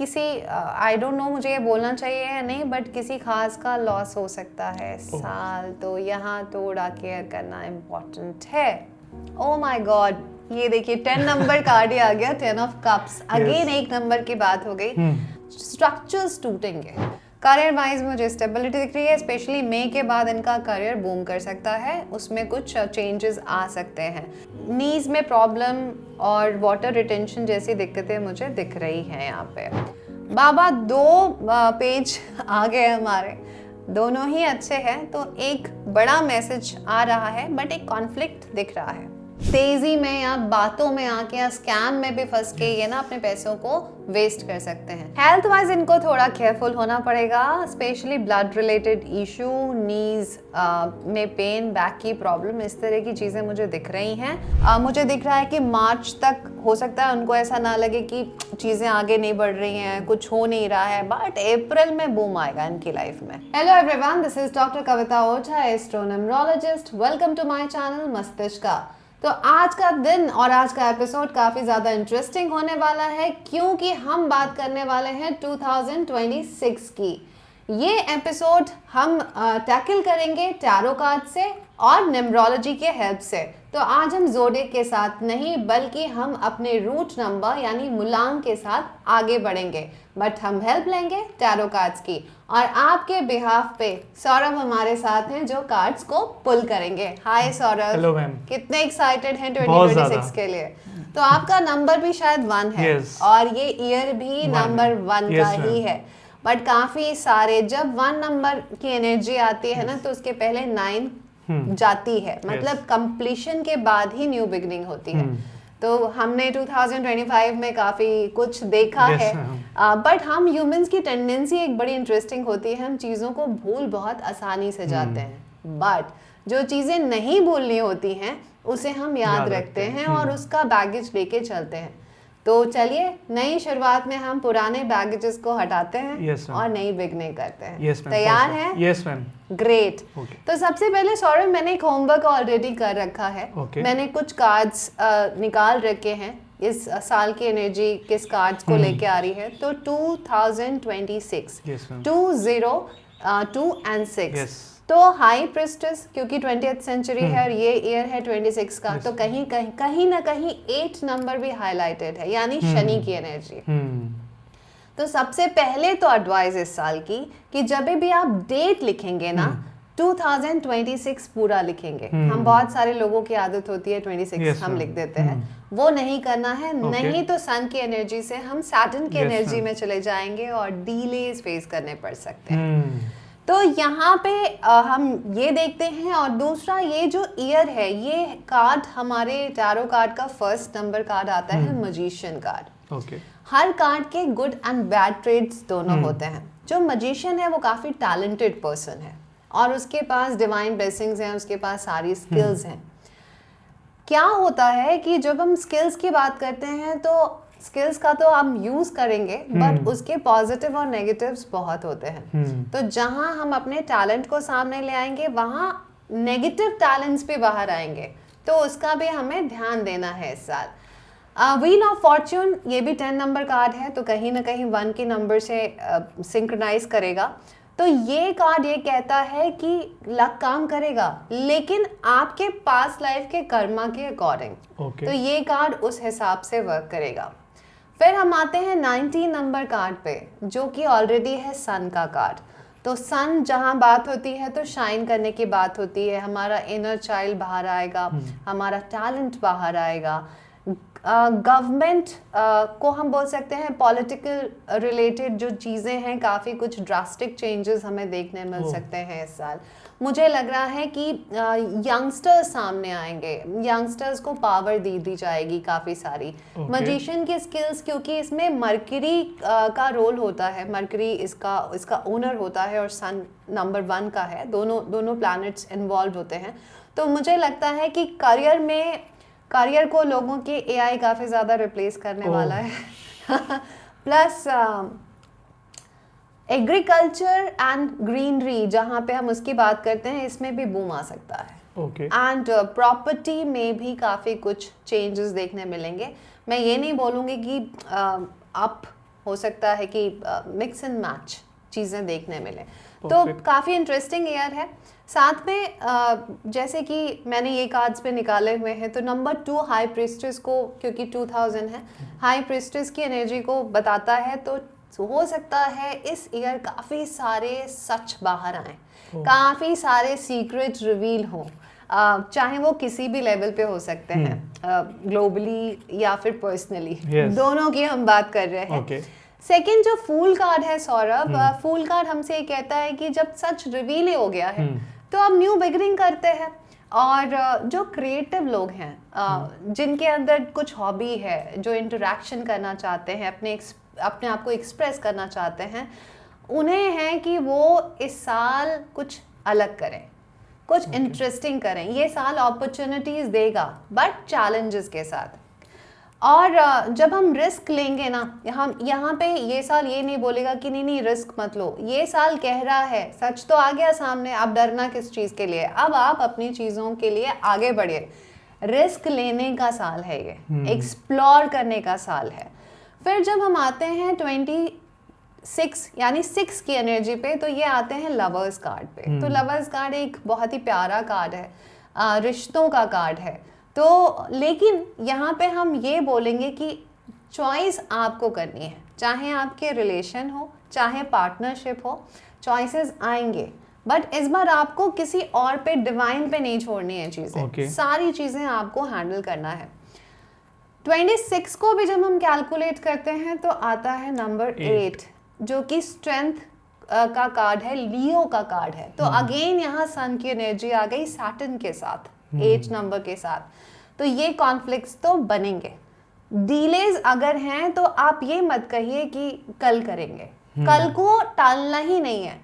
किसी I don't know मुझे ये बोलना चाहिए या नहीं, बट किसी खास का लॉस हो सकता है साल, तो यहाँ थोड़ा केयर करना इम्पोर्टेंट है। ओ माय गॉड, ये देखिए 10 नंबर कार्ड ही आ गया, 10 ऑफ कप्स। अगेन एक नंबर की बात हो गई। स्ट्रक्चर्स टूटेंगे। करियर वाइज मुझे स्टेबिलिटी दिख रही है, स्पेशली मई के बाद इनका करियर बूम कर सकता है, उसमें कुछ चेंजेस आ सकते हैं। नीज में प्रॉब्लम और वाटर रिटेंशन जैसी दिक्कतें मुझे दिख रही हैं यहाँ पे। बाबा 2 पेज आ गए हमारे, दोनों ही अच्छे हैं, तो एक बड़ा मैसेज आ रहा है बट एक कॉन्फ्लिक्ट दिख रहा है। तेजी में या बातों में आके या स्कैम में भी फंस के ये ना अपने पैसों को वेस्ट कर सकते हैं। हेल्थ वाइज इनको थोड़ा केयरफुल होना पड़ेगा, स्पेशली ब्लड रिलेटेड इशू, नीज में पेन, बैक की प्रॉब्लम, इस तरह की चीजें मुझे दिख रही हैं। मुझे दिख रहा है कि मार्च तक हो सकता है उनको ऐसा ना लगे कि चीजें आगे नहीं बढ़ रही हैं, कुछ हो नहीं रहा है, बट अप्रैल में बूम आएगा इनकी लाइफ में। Hello everyone, this is doctor Kavita Ojha, astro numerologist. Welcome to my channel Mastishka. तो आज का दिन और आज का एपिसोड काफ़ी ज़्यादा इंटरेस्टिंग होने वाला है, क्योंकि हम बात करने वाले हैं 2026 की। ये एपिसोड हम टैकल करेंगे टैरो कार्ड से और न्यूमरोलॉजी के हेल्प से। तो आज हम ज़ोडिएक के साथ नहीं, बल्कि हम अपने रूट नंबर यानी मूलांक के साथ आगे बढ़ेंगे, बट हम हेल्प लेंगे टैरो कार्ड्स की। और आपके बिहाफ पे सौरभ हमारे साथ हैं जो कार्ड्स को पुल करेंगे। हाय सौरभ। Hello ma'am. कितने एक्साइटेड हैं 2026 के लिए? तो आपका नंबर भी शायद 1 है। yes. और ये ईयर भी नंबर 1 का ही है, बट काफी सारे, जब 1 नंबर की एनर्जी आती है ना, तो उसके पहले 9 जाती है, मतलब कंप्लीशन के बाद ही न्यू बिगनिंग होती है। तो हमने 2025 में काफी कुछ देखा है, बट हम ह्यूमंस की टेंडेंसी एक बड़ी इंटरेस्टिंग होती है, हम चीजों को भूल बहुत आसानी से जाते हैं, बट जो चीजें नहीं भूलनी होती हैं उसे हम याद रखते हैं और उसका बैगेज लेके चलते हैं। तो चलिए, नई शुरुआत में हम पुराने बैगेजेस को हटाते हैं और नई बिगनिंग करते हैं। तैयार हैं? Yes ma'am. ग्रेट। तो सबसे पहले सौरभ, मैंने एक होमवर्क ऑलरेडी कर रखा है। मैंने कुछ कार्ड्स निकाल रखे हैं, इस साल की एनर्जी किस कार्ड्स को लेके आ रही है। तो 2026 2 0 2 and 6, तो हाई प्रिस्टेस, क्योंकि 20th सेंचुरी है और ये ईयर है 26 का, तो कहीं ना कहीं 8 नंबर भी हाईलाइटेड है, यानी शनि की एनर्जी। तो सबसे पहले तो एडवाइस इस साल की कि जब भी आप डेट लिखेंगे ना, 2026 पूरा लिखेंगे। हम बहुत सारे लोगों की आदत होती है 26 हम लिख देते हैं, वो नहीं करना है। नहीं तो सन की एनर्जी से हम सैटर्न की एनर्जी में चले जाएंगे और डिलेज फेस करने पड़ सकते हैं। तो यहाँ पे हम ये देखते हैं। और दूसरा, ये जो ईयर है, ये कार्ड हमारे टैरो कार्ड का फर्स्ट नंबर कार्ड आता है, मजीशियन कार्ड। हर कार्ड के गुड एंड बैड ट्रेड्स दोनों होते हैं। जो मजीशियन है वो काफ़ी टैलेंटेड पर्सन है और उसके पास डिवाइन ब्लेसिंग्स हैं, उसके पास सारी स्किल्स हैं। क्या होता है कि जब हम स्किल्स की बात करते हैं, तो स्किल्स का तो हम यूज करेंगे, बट उसके पॉजिटिव और नेगेटिव्स बहुत होते हैं। तो जहां हम अपने टैलेंट को सामने ले आएंगे, वहां नेगेटिव टैलेंट्स भी बाहर आएंगे, तो उसका भी हमें ध्यान देना है इस साल। व्हील ऑफ फॉर्च्यून, ये भी 10 नंबर कार्ड है, तो कहीं ना कहीं 1 के नंबर से सिंक्रोनाइज करेगा। तो ये कार्ड ये कहता है कि लक काम करेगा, लेकिन आपके पास लाइफ के कर्मा के अकॉर्डिंग। तो ये कार्ड उस हिसाब से वर्क करेगा। फिर हम आते हैं 19 नंबर कार्ड पे, जो कि ऑलरेडी है सन का कार्ड। तो सन जहाँ बात होती है तो शाइन करने की बात होती है, हमारा इनर चाइल्ड बाहर आएगा, हमारा टैलेंट बाहर आएगा। गवर्नमेंट को हम बोल सकते हैं, पॉलिटिकल रिलेटेड जो चीज़ें हैं, काफ़ी कुछ ड्रास्टिक चेंजेस हमें देखने मिल सकते हैं इस साल। मुझे लग रहा है कि यंगस्टर्स सामने आएंगे, यंगस्टर्स को पावर दी जाएगी काफ़ी सारी। मजिशियन की स्किल्स, क्योंकि इसमें मरकरी का रोल होता है, मरकरी इसका ओनर होता है और सन नंबर 1 का है, दोनों प्लैनेट्स इन्वॉल्व होते हैं। तो मुझे लगता है कि करियर को लोगों के एआई काफ़ी ज़्यादा रिप्लेस करने वाला है। प्लस एग्रीकल्चर एंड ग्रीनरी, जहाँ पे हम उसकी बात करते हैं, इसमें भी बूम आ सकता है। एंड प्रॉपर्टी में भी काफ़ी कुछ चेंजेस देखने मिलेंगे। मैं ये नहीं बोलूँगी कि अप हो सकता है कि मिक्स एंड मैच चीज़ें देखने मिले। तो काफ़ी इंटरेस्टिंग ईयर है। साथ में जैसे कि मैंने ये कार्ड्स पे निकाले हुए हैं, तो नंबर 2 हाई प्रीस्टेस को, क्योंकि 2000 है, हाई प्रीस्टेस की एनर्जी को बताता है। तो हो सकता है इस ईयर काफ़ी सारे सच बाहर आए, काफ़ी सारे सीक्रेट रिवील हों, चाहे वो किसी भी लेवल पे हो सकते हैं, ग्लोबली या फिर पर्सनली, दोनों की हम बात कर रहे हैं। सेकंड जो फूल कार्ड है सौरभ, फूल कार्ड हमसे ये कहता है कि जब सच रिवील ही हो गया है तो अब न्यू बिगिनिंग करते हैं। और जो क्रिएटिव लोग हैं, जिनके अंदर कुछ हॉबी है, जो इंटरेक्शन करना चाहते हैं, अपने आप को एक्सप्रेस करना चाहते हैं, उन्हें है कि वो इस साल कुछ अलग करें, कुछ इंटरेस्टिंग करें। ये साल अपॉर्चुनिटीज देगा बट चैलेंजेस के साथ। और जब हम रिस्क लेंगे ना, हम यहाँ पे ये साल ये नहीं बोलेगा कि नहीं रिस्क मत लो। ये साल कह रहा है सच तो आ गया सामने, अब डरना किस चीज़ के लिए, अब आप अपनी चीज़ों के लिए आगे बढ़िए। रिस्क लेने का साल है ये, एक्सप्लोर करने का साल है। फिर जब हम आते हैं 26 यानी 6 की एनर्जी पे, तो ये आते हैं लवर्स कार्ड पे। तो लवर्स कार्ड एक बहुत ही प्यारा कार्ड है, रिश्तों का कार्ड है। तो लेकिन यहाँ पे हम ये बोलेंगे कि चॉइस आपको करनी है, चाहे आपके रिलेशन हो, चाहे पार्टनरशिप हो, चॉइसेस आएंगे, बट इस बार आपको किसी और पे, डिवाइन पे नहीं छोड़नी है चीज़ें। सारी चीज़ें आपको हैंडल करना है। 26 को भी जब हम कैलकुलेट करते हैं तो आता है नंबर 8, जो कि स्ट्रेंथ का कार्ड है, लियो का कार्ड है। तो अगेन यहाँ सन की एनर्जी आ गई सैटर्न के साथ, 8 नंबर के साथ। तो ये कॉन्फ्लिक्ट्स तो बनेंगे। डिलेज अगर हैं तो आप ये मत कहिए कि कल करेंगे, कल को टालना ही नहीं है।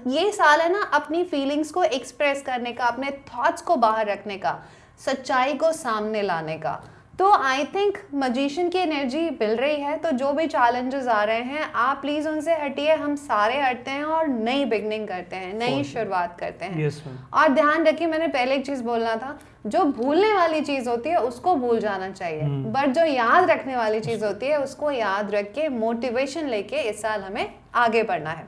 ये साल है ना अपनी फीलिंग्स को एक्सप्रेस करने का, अपने थॉट्स को बाहर रखने का, सच्चाई को सामने लाने का। तो आई थिंक मैजिशियन की एनर्जी मिल रही है। तो जो भी चैलेंजेस आ रहे हैं, आप प्लीज़ उनसे हटिए, हम सारे हटते हैं और नई बिगनिंग करते हैं, नई शुरुआत करते हैं। और ध्यान रखिए, मैंने पहले एक चीज़ बोलना था, जो भूलने वाली चीज़ होती है उसको भूल जाना चाहिए, बट जो याद रखने वाली चीज़ होती है उसको याद रख के मोटिवेशन लेके इस साल हमें आगे बढ़ना है।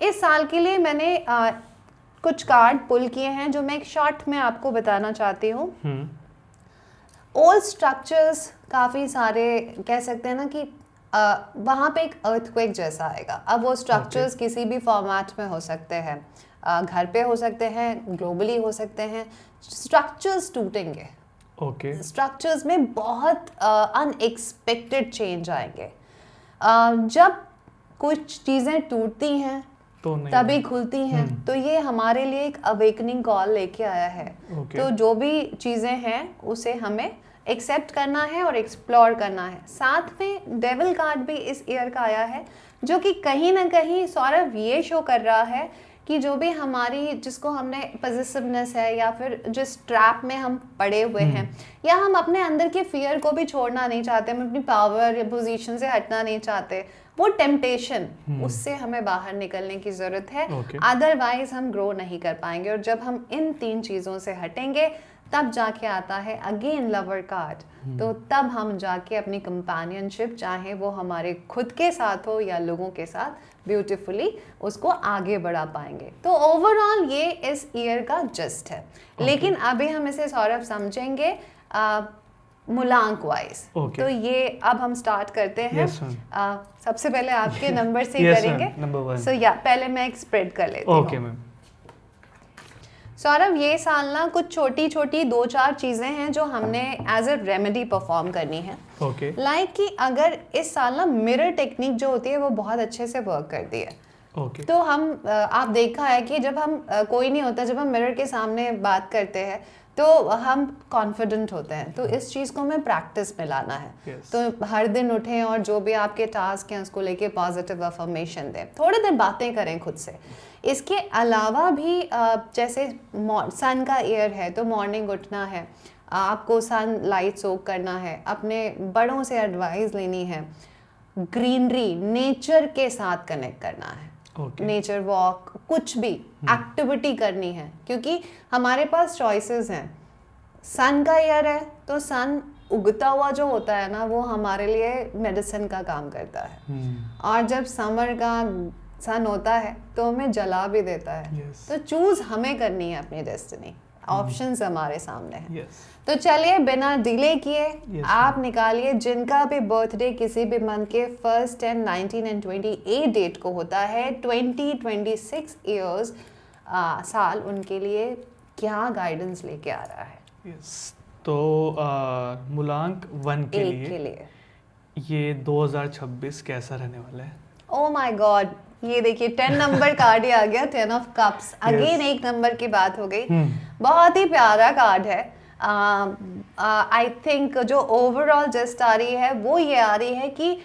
इस साल के लिए मैंने कुछ कार्ड पुल किए हैं जो मैं एक शॉर्ट में आपको बताना चाहती हूँ। ओल्ड स्ट्रक्चर्स काफ़ी सारे, कह सकते हैं ना कि वहाँ पे एक अर्थक्वेक जैसा आएगा। अब वो स्ट्रक्चर्स किसी भी फॉर्मेट में हो सकते हैं, घर पे हो सकते हैं, ग्लोबली हो सकते हैं। स्ट्रक्चर्स टूटेंगे, स्ट्रक्चर्स में बहुत अनएक्सपेक्टेड चेंज आएंगे। जब कुछ चीज़ें टूटती हैं तभी खुलती हैं, तो ये हमारे लिए एक अवेकनिंग कॉल लेके आया है। तो जो भी चीज़ें हैं उसे हमें एक्सेप्ट करना है और एक्सप्लोर करना है। साथ में डेविल कार्ड भी इस ईयर का आया है, जो कि कहीं ना कहीं सौरभ ये शो कर रहा है कि जो भी हमारी, जिसको हमने पॉजिटिवनेस है या फिर जिस ट्रैप में हम पड़े हुए हैं, या हम अपने अंदर के फियर को भी छोड़ना नहीं चाहते, हम अपनी पावर या पोजीशन से हटना नहीं चाहते, वो टेम्पटेशन, उससे हमें बाहर निकलने की ज़रूरत है। अदरवाइज हम ग्रो नहीं कर पाएंगे। और जब हम इन 3 चीज़ों से हटेंगे तब जाके आता है अगेन लवर कार्ड। तो तब हम जाके अपनी कंपेनियनशिप, चाहे वो हमारे खुद के साथ हो या लोगों के साथ, ब्यूटीफुली उसको आगे बढ़ा पाएंगे। तो ओवरऑल ये इस ईयर का जस्ट है। लेकिन अभी हम इसे सौरभ समझेंगे मूलांक वाइज। तो ये अब हम स्टार्ट करते हैं। सबसे पहले आपके नंबर से करेंगे। पहले मैं एक स्प्रेड कर लेती हूँ। सौरभ, ये साल ना कुछ छोटी छोटी 2-4 चीज़ें हैं जो हमने एज ए रेमेडी परफॉर्म करनी है। लाइक कि अगर इस साल ना मिरर टेक्निक जो होती है वो बहुत अच्छे से वर्क करती है। तो हम आप देखा है कि जब हम कोई नहीं होता, जब हम मिरर के सामने बात करते हैं तो हम कॉन्फिडेंट होते हैं। तो इस चीज़ को हमें प्रैक्टिस में लाना है। तो हर दिन उठें और जो भी आपके टास्क हैं उसको लेके पॉजिटिव अफर्मेशन दें, थोड़ी देर बातें करें खुद से। इसके अलावा भी जैसे सन का ईयर है तो मॉर्निंग उठना है, आपको सन लाइट सोक करना है, अपने बड़ों से एडवाइस लेनी है, ग्रीनरी, नेचर के साथ कनेक्ट करना है। नेचर वॉक, कुछ भी एक्टिविटी करनी है, क्योंकि हमारे पास चॉइसेस हैं। सन का ईयर है तो सन उगता हुआ जो होता है ना वो हमारे लिए मेडिसिन का काम करता है। और जब समर का सन होता है तो हमें जला भी देता है। तो चूज हमें करनी है अपनी डेस्टिनी, ऑप्शंस हमारे सामने हैं। तो चलिए बिना डिले किए आप निकालिए जिनका भी बर्थडे किसी भी मंथ के 1, 10, 19 एंड 28 डेट को होता है, 2026 ईयर्स साल उनके लिए क्या गाइडेंस लेके आ रहा है। तो मूलांक 1 के लिए ये 2026 कैसा रहने वाला है? ओह माय गॉड, ये देखिए 10 नंबर कार्ड ही आ गया, 10 ऑफ कप्स। अगेन एक नंबर की बात हो गई। बहुत ही प्यारा कार्ड है। आई थिंक जो ओवरऑल जस्ट आ रही है वो ये आ रही है कि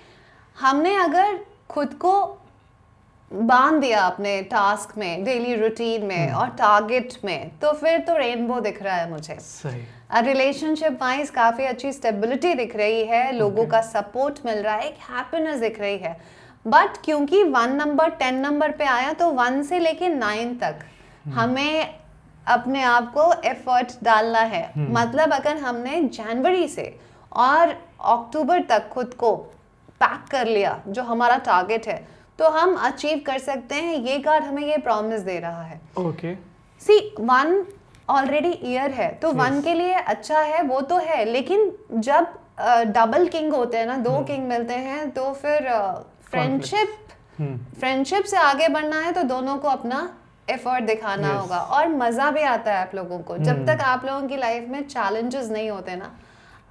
हमने अगर खुद को बांध दिया अपने टास्क में, डेली रूटीन में और टारगेट में, तो फिर तो रेनबो दिख रहा है मुझे। सही। रिलेशनशिप वाइज काफ़ी अच्छी स्टेबिलिटी दिख रही है, लोगों का सपोर्ट मिल रहा है, एक हैप्पीनेस दिख रही है। बट क्योंकि 1 नंबर 10 नंबर पे आया तो 1 से लेके 9 तक हमें अपने आप को एफर्ट डालना है। मतलब अगर हमने जनवरी से और अक्टूबर तक खुद को पैक कर लिया जो हमारा टारगेट है, तो हम अचीव कर सकते हैं। ये कार्ड हमें ये प्रॉमिस दे रहा है। ओके। सी 1 ऑलरेडी ईयर है तो 1 के लिए अच्छा है, वो तो है, लेकिन जब डबल किंग होते हैं ना, 2 किंग मिलते हैं, तो फिर फ्रेंडशिप से आगे बढ़ना है तो दोनों को अपना एफर्ट दिखाना होगा। और मज़ा भी आता है आप लोगों को। जब तक आप लोगों की लाइफ में चैलेंजेस नहीं होते ना,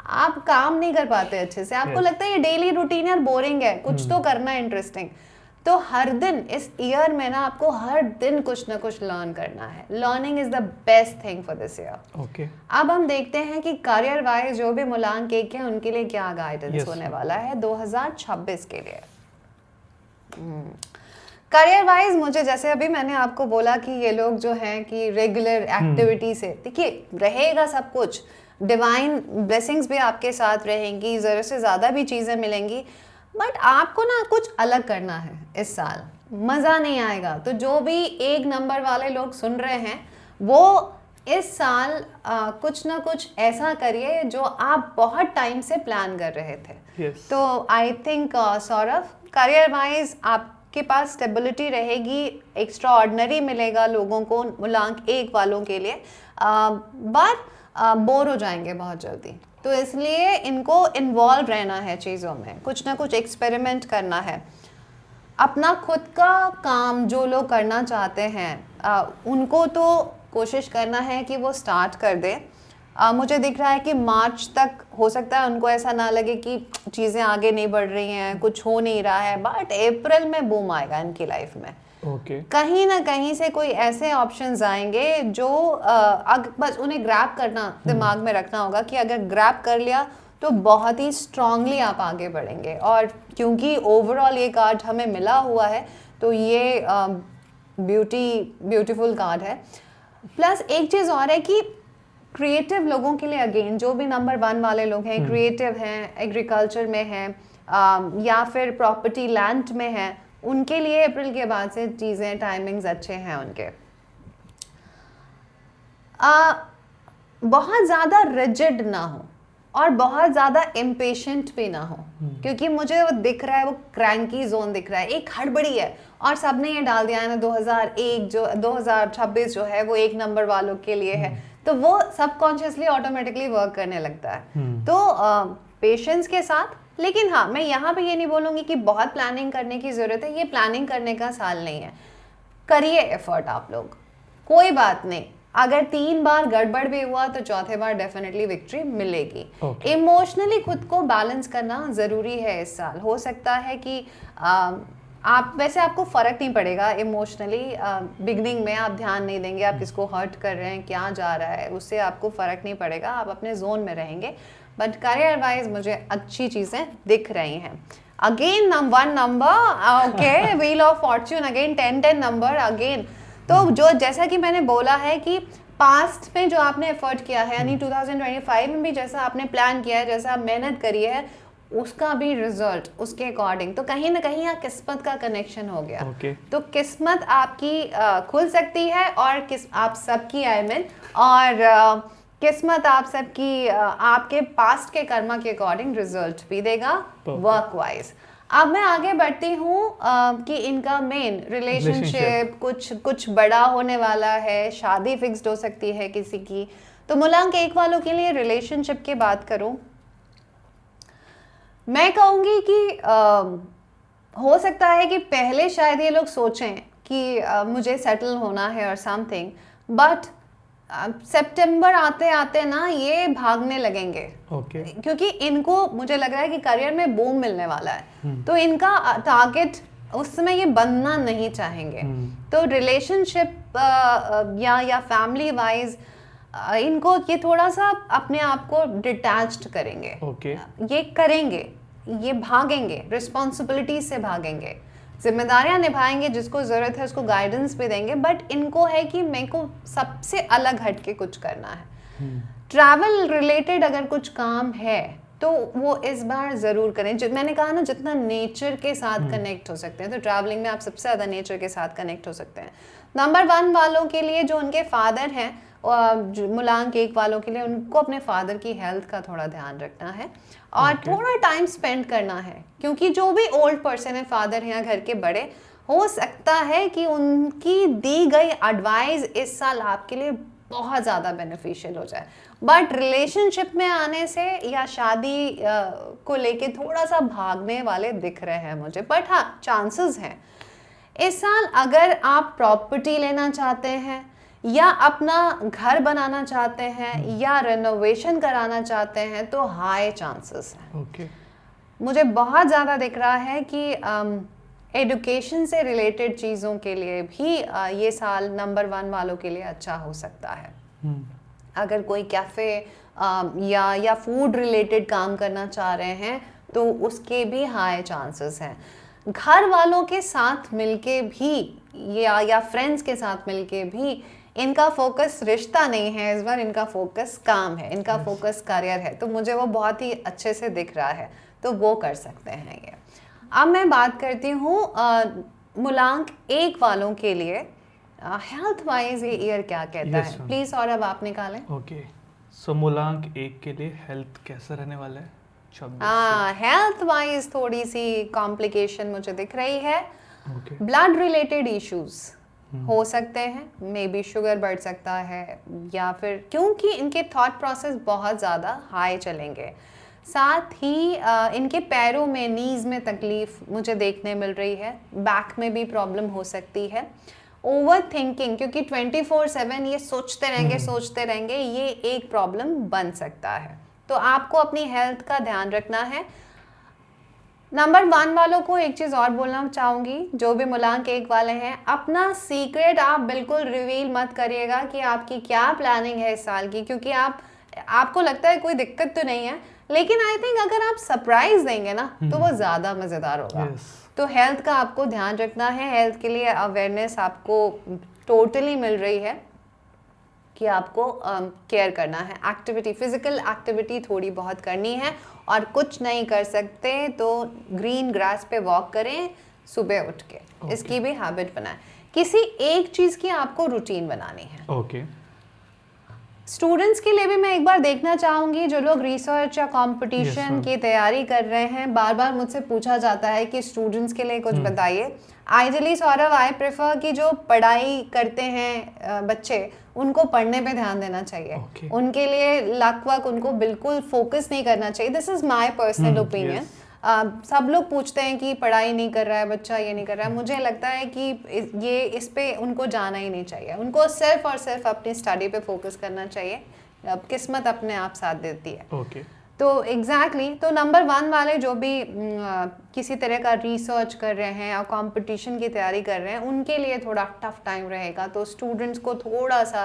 आप काम नहीं कर पाते अच्छे से। आपको लगता है ये डेली रूटीन यार बोरिंग है, कुछ तो करना है इंटरेस्टिंग। तो हर दिन इस ईयर में ना आपको हर दिन कुछ ना कुछ लर्न करना है। Learning is the best thing for this year. Okay. अब हम देखते हैं कि करियर वाइज जो भी मूलांक 1 है उनके लिए क्या गाइडेंस होने वाला है 2026 के लिए। करियर वाइज मुझे, जैसे अभी मैंने आपको बोला कि ये लोग जो हैं कि रेगुलर एक्टिविटी से, देखिए रहेगा सब कुछ, डिवाइन ब्लेसिंग्स भी आपके साथ रहेंगी, ज़रूरत से ज़्यादा भी चीज़ें मिलेंगी, बट आपको ना कुछ अलग करना है इस साल। मज़ा नहीं आएगा। तो जो भी 1 नंबर वाले लोग सुन रहे हैं वो इस साल कुछ ना कुछ ऐसा करिए जो आप बहुत टाइम से प्लान कर रहे थे। तो I think Saurabh, career wise आपके पास स्टेबिलिटी रहेगी, एक्स्ट्रा ऑर्डिनरी मिलेगा लोगों को मूलांक 1 वालों के लिए, बट बोर हो जाएंगे बहुत जल्दी। तो इसलिए इनको इन्वॉल्व रहना है चीज़ों में, कुछ ना कुछ एक्सपेरिमेंट करना है। अपना खुद का काम जो लोग करना चाहते हैं उनको तो कोशिश करना है कि वो स्टार्ट कर दे। मुझे दिख रहा है कि मार्च तक हो सकता है उनको ऐसा ना लगे कि चीज़ें आगे नहीं बढ़ रही हैं, कुछ हो नहीं रहा है, बट अप्रैल में बूम आएगा इनकी लाइफ में। कहीं ना कहीं से कोई ऐसे ऑप्शंस आएंगे जो बस उन्हें ग्रैब करना, दिमाग में रखना होगा कि अगर ग्रैब कर लिया तो बहुत ही स्ट्रांगली आप आगे बढ़ेंगे। और क्योंकि ओवरऑल ये कार्ड हमें मिला हुआ है तो ये ब्यूटीफुल कार्ड है। प्लस एक चीज़ और है कि क्रिएटिव लोगों के लिए, अगेन जो भी नंबर 1 वाले लोग हैं, क्रिएटिव हैं, एग्रीकल्चर में हैं या फिर प्रॉपर्टी लैंड में हैं, उनके लिए अप्रैल के बाद से चीज़ें, टाइमिंग्स अच्छे हैं उनके। बहुत ज़्यादा रिजिड ना हो और बहुत ज़्यादा इम्पेशेंट भी ना हो, क्योंकि मुझे वो दिख रहा है, वो क्रैंकी जोन दिख रहा है, एक हड़बड़ी है। और सबने ये डाल दिया है ना 2026 जो है वो 1 नंबर वालों के लिए है, तो वो सबकॉन्शियसली ऑटोमेटिकली वर्क करने लगता है। तो पेशेंस के साथ, लेकिन हाँ मैं यहाँ पे ये नहीं बोलूँगी कि बहुत प्लानिंग करने की ज़रूरत है, ये प्लानिंग करने का साल नहीं है। करिए एफर्ट आप लोग, कोई बात नहीं, अगर 3 बार गड़बड़ भी हुआ तो चौथे बार डेफिनेटली विक्ट्री मिलेगी। इमोशनली खुद को बैलेंस करना ज़रूरी है इस साल। हो सकता है कि आप, वैसे आपको फ़र्क नहीं पड़ेगा इमोशनली, बिगनिंग में आप ध्यान नहीं देंगे आप किसको हर्ट कर रहे हैं, क्या जा रहा है, उससे आपको फ़र्क नहीं पड़ेगा, आप अपने जोन में रहेंगे। बट करियर वाइज मुझे अच्छी चीज़ें दिख रही हैं। Again 1 number, okay, wheel of Fortune, again 10 number again. तो जो, जैसा कि मैंने बोला है कि पास्ट में जो आपने एफर्ट किया है, यानी 2025 में भी जैसा आपने प्लान किया है, जैसा आप मेहनत करी है, उसका भी रिजल्ट उसके अकॉर्डिंग, तो कहीं ना कहीं यहाँ किस्मत का कनेक्शन हो गया। तो किस्मत आपकी खुल सकती है, और आप सबकी, आई मीन, और किस्मत आप सबकी आपके पास्ट के कर्मा के अकॉर्डिंग रिजल्ट भी देगा वर्क वाइज। अब मैं आगे बढ़ती हूँ कि इनका मेन रिलेशनशिप कुछ बड़ा होने वाला है, शादी फिक्स्ड हो सकती है किसी की। तो मूलांक 1 वालों के लिए रिलेशनशिप की बात करूं, मैं कहूंगी कि हो सकता है कि पहले शायद ये लोग सोचें कि मुझे सेटल होना है और समथिंग, बट सितंबर आते आते ना ये भागने लगेंगे। क्योंकि इनको मुझे लग रहा है कि करियर में बूम मिलने वाला है, तो इनका टारगेट उस समय ये बनना नहीं चाहेंगे। तो रिलेशनशिप या फैमिली वाइज इनको ये थोड़ा सा अपने आप को डिटैच्ड करेंगे। ये करेंगे, ये भागेंगे, रिस्पॉन्सिबिलिटी से भागेंगे, जिम्मेदारियां निभाएंगे, जिसको ज़रूरत है उसको गाइडेंस भी देंगे, बट इनको है कि मेरे को सबसे अलग हट के कुछ करना है। ट्रैवल रिलेटेड अगर कुछ काम है तो वो इस बार ज़रूर करें। मैंने कहा ना, जितना नेचर के साथ कनेक्ट हो सकते हैं, तो ट्रैवलिंग में आप सबसे ज़्यादा नेचर के साथ कनेक्ट हो सकते हैं। नंबर 1 वालों के लिए जो उनके फादर हैं, मूलांक 1 वालों के लिए उनको अपने फादर की हेल्थ का थोड़ा ध्यान रखना है और थोड़ा टाइम स्पेंड करना है, क्योंकि जो भी ओल्ड पर्सन है, फादर हैं या घर के बड़े, हो सकता है कि उनकी दी गई एडवाइस इस साल आपके लिए बहुत ज़्यादा बेनिफिशियल हो जाए। बट रिलेशनशिप में आने से या शादी को लेके थोड़ा सा भागने वाले दिख रहे हैं मुझे, बट हाँ चांसेस हैं। इस साल अगर आप प्रॉपर्टी लेना चाहते हैं या अपना घर बनाना चाहते हैं या रेनोवेशन कराना चाहते हैं तो हाई चांसेस हैं। मुझे बहुत ज़्यादा दिख रहा है कि एजुकेशन से रिलेटेड चीज़ों के लिए भी ये साल नंबर 1 वालों के लिए अच्छा हो सकता है। अगर कोई कैफ़े या फूड रिलेटेड काम करना चाह रहे हैं तो उसके भी हाई चांसेस हैं। घर वालों के साथ मिलके भी या फ्रेंड्स के साथ मिलके भी इनका फोकस रिश्ता नहीं है इस बार, इनका फोकस काम है, इनका फोकस करियर है, तो मुझे वो बहुत ही अच्छे से दिख रहा है, तो वो कर सकते हैं ये। अब मैं बात करती हूँ मूलांक 1 वालों के लिए हेल्थ वाइज ये ईयर क्या कहता है। प्लीज और अब आप निकालें। ओके, सो मूलांक 1 के लिए हेल्थ कैसा रहने वाला है? हेल्थ वाइज थोड़ी सी कॉम्प्लिकेशन मुझे दिख रही है। ब्लड रिलेटेड इश्यूज हो सकते हैं, मे बी शुगर बढ़ सकता है, या फिर क्योंकि इनके थॉट प्रोसेस बहुत ज़्यादा हाई चलेंगे। साथ ही इनके पैरों में, नीज में तकलीफ मुझे देखने मिल रही है, बैक में भी प्रॉब्लम हो सकती है। ओवर थिंकिंग, क्योंकि 24/7 ये सोचते रहेंगे, ये एक प्रॉब्लम बन सकता है, तो आपको अपनी हेल्थ का ध्यान रखना है। नंबर 1 वालों को एक चीज़ और बोलना चाहूँगी, जो भी मूलांक 1 वाले हैं, अपना सीक्रेट आप बिल्कुल रिवील मत करिएगा कि आपकी क्या प्लानिंग है इस साल की, क्योंकि आपको लगता है कोई दिक्कत तो नहीं है, लेकिन आई थिंक अगर आप सरप्राइज देंगे ना तो वो ज़्यादा मज़ेदार होगा। तो हेल्थ का आपको ध्यान रखना है, हेल्थ के लिए अवेयरनेस आपको टोटली मिल रही है कि आपको केयर करना है। एक्टिविटी, फिजिकल एक्टिविटी थोड़ी बहुत करनी है, और कुछ नहीं कर सकते तो ग्रीन ग्रास पे वॉक करें सुबह उठ के, इसकी भी हैबिट बनाएं। किसी एक चीज़ की आपको रूटीन बनानी है। स्टूडेंट्स के लिए भी मैं एक बार देखना चाहूँगी, जो लोग रिसर्च या कंपटीशन की तैयारी कर रहे हैं, बार बार मुझसे पूछा जाता है कि स्टूडेंट्स के लिए कुछ बताइए। आइडियली सौरभ, आई प्रेफर कि जो पढ़ाई करते हैं बच्चे, उनको पढ़ने पे ध्यान देना चाहिए। उनके लिए लक वक उनको बिल्कुल फोकस नहीं करना चाहिए। This is my personal opinion. सब लोग पूछते हैं कि पढ़ाई नहीं कर रहा है बच्चा, ये नहीं कर रहा है, मुझे लगता है कि ये इस पे उनको जाना ही नहीं चाहिए। उनको सिर्फ और सिर्फ अपनी स्टडी पे फोकस करना चाहिए, किस्मत अपने आप साथ देती है। तो एग्जैक्टली तो नंबर 1 वाले जो भी किसी तरह का रिसर्च कर रहे हैं या कंपटीशन की तैयारी कर रहे हैं, उनके लिए थोड़ा टफ टाइम रहेगा। तो स्टूडेंट्स को थोड़ा सा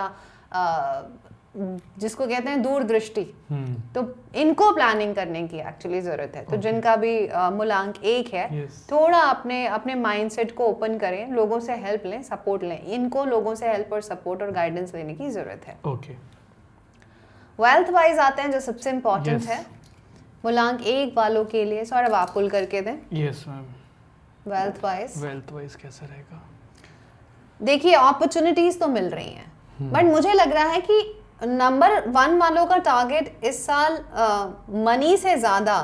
जिसको कहते हैं दूरदृष्टि, तो इनको प्लानिंग करने की एक्चुअली ज़रूरत है। तो जिनका भी मूलांक 1 है, थोड़ा अपने माइंडसेट को ओपन करें, लोगों से हेल्प लें, सपोर्ट लें। इनको लोगों से हेल्प और सपोर्ट और गाइडेंस लेने की ज़रूरत है। वेल्थ वाइज आते हैं, जो सबसे इम्पोर्टेंट है मूलांक 1 वालों के लिए। सौरभ, आप पुल करके दें। Yes ma'am. वेल्थ वाइज कैसा रहेगा? देखिए, अपॉर्चुनिटीज तो मिल रही हैं, बट मुझे लग रहा है कि नंबर 1 वालों का टारगेट इस साल मनी से ज़्यादा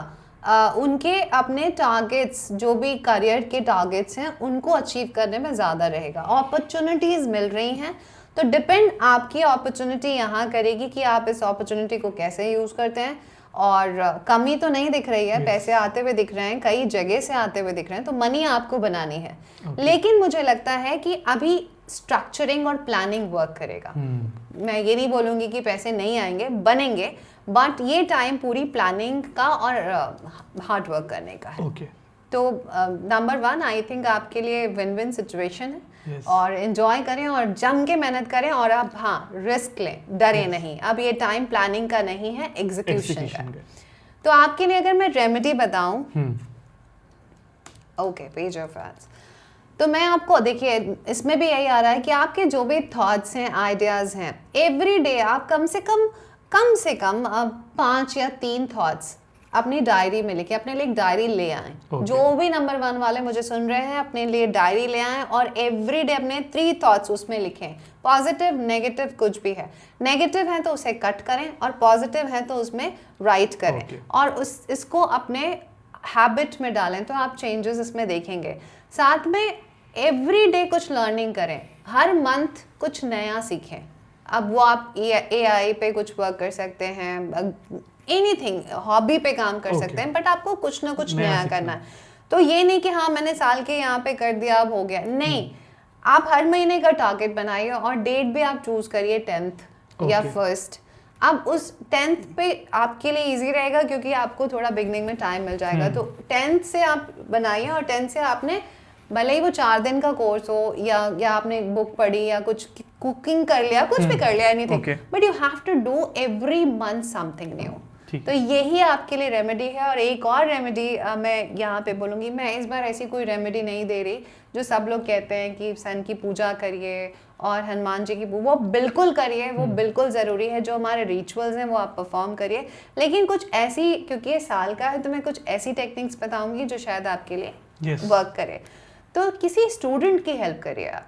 उनके अपने टारगेट्स, जो भी करियर के टारगेट्स हैं, उनको अचीव करने में ज़्यादा रहेगा। अपॉर्चुनिटीज़ मिल रही हैं, तो डिपेंड आपकी अपॉर्चुनिटी यहाँ करेगी कि आप इस अपॉर्चुनिटी को कैसे यूज़ करते हैं। और कमी तो नहीं दिख रही है, पैसे आते हुए दिख रहे हैं, कई जगह से आते हुए दिख रहे हैं, तो मनी आपको बनानी है। लेकिन मुझे लगता है कि अभी स्ट्रक्चरिंग और प्लानिंग वर्क करेगा। मैं ये नहीं बोलूँगी कि पैसे नहीं आएंगे, बनेंगे, बट ये टाइम पूरी प्लानिंग का और हार्ड वर्क करने का है। तो नंबर 1 आई थिंक आपके लिए विन विन सिचुएशन है। और एंजॉय करें और जम के मेहनत करें, और आप रिस्क लें, डरे नहीं। अब ये टाइम प्लानिंग का नहीं है, एग्जीक्यूशन का। तो आपके लिए अगर मैं रेमेडी बताऊं, ओके, पेज ऑफ एड्स, तो मैं आपको, देखिए इसमें भी यही आ रहा है कि आपके जो भी थॉट्स हैं, आइडियाज़ हैं, एवरी डे आप कम से कम 5 या 3 थॉट्स अपनी डायरी में लिखें, अपने लिए एक डायरी ले आएं। जो भी नंबर 1 वाले मुझे सुन रहे हैं, अपने लिए डायरी ले आएं और एवरी डे अपने 3 थॉट्स उसमें लिखें। पॉजिटिव, नेगेटिव, कुछ भी है। नेगेटिव है तो उसे कट करें, और पॉजिटिव है तो उसमें राइट करें, और इसको अपने हैबिट में डालें, तो आप चेंजेस इसमें देखेंगे। साथ में एवरी डे कुछ लर्निंग करें, हर मंथ कुछ नया सीखें। अब वो आप AI पे कुछ वर्क कर सकते हैं, एनीथिंग, हॉबी पे काम कर सकते हैं, बट आपको कुछ ना कुछ नया करना है। तो ये नहीं कि हाँ मैंने साल के यहाँ पे कर दिया, अब हो गया, नहीं। आप हर महीने का टारगेट बनाइए, और डेट भी आप चूज करिए 10th या 1st। अब उस 10th पे आपके लिए इजी रहेगा, क्योंकि आपको थोड़ा बिगनिंग में टाइम मिल जाएगा। तो 10th से आप बनाइए, और 10th से आपने, भले ही वो 4 दिन का कोर्स हो, या आपने बुक पढ़ी, या कुछ कुकिंग कर लिया, कुछ भी कर लिया, anything, but you have to do every month something new. तो यही आपके लिए रेमेडी है। और एक और रेमेडी मैं यहाँ पे बोलूँगी, मैं इस बार ऐसी कोई रेमेडी नहीं दे रही जो सब लोग कहते हैं कि सन की पूजा करिए और हनुमान जी की, वो बिल्कुल करिए, वो बिल्कुल ज़रूरी है। जो हमारे रिचुअल्स हैं वो आप परफॉर्म करिए, लेकिन कुछ ऐसी, क्योंकि ये साल का है, तो मैं कुछ ऐसी टेक्निक्स बताऊँगी जो शायद आपके लिए वर्क करे। तो किसी स्टूडेंट की हेल्प करिए आप।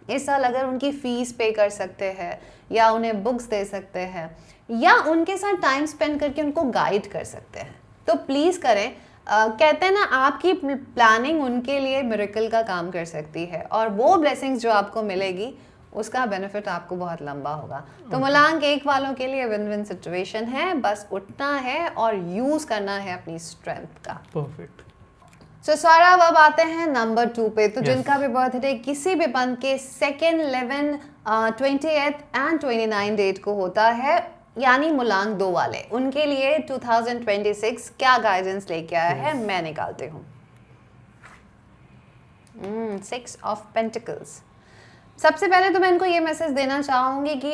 इस साल अगर उनकी फीस पे कर सकते हैं, या उन्हें बुक्स दे सकते हैं, या उनके साथ टाइम स्पेंड करके उनको गाइड कर सकते हैं, तो प्लीज़ करें। कहते हैं ना, आपकी प्लानिंग उनके लिए मिरेकल का काम कर सकती है, और वो ब्लेसिंग्स जो आपको मिलेगी उसका बेनिफिट आपको बहुत लंबा होगा। तो मूलांक 1 वालों के लिए विन विन सिचुएशन है, बस उठना है और यूज़ करना है अपनी स्ट्रेंथ का। परफेक्ट। तो सौरभ, अब आते हैं नंबर 2 पे। तो जिनका भी बर्थडे किसी भी मंथ के 2nd, 11, 28 एंड 29 डेट को होता है, यानी मूलांक 2 वाले, उनके लिए 2026 क्या गाइडेंस लेके आया है, मैं निकालती हूँ। 6 ऑफ पेंटिकल्स। सबसे पहले तो मैं इनको ये मैसेज देना चाहूँगी कि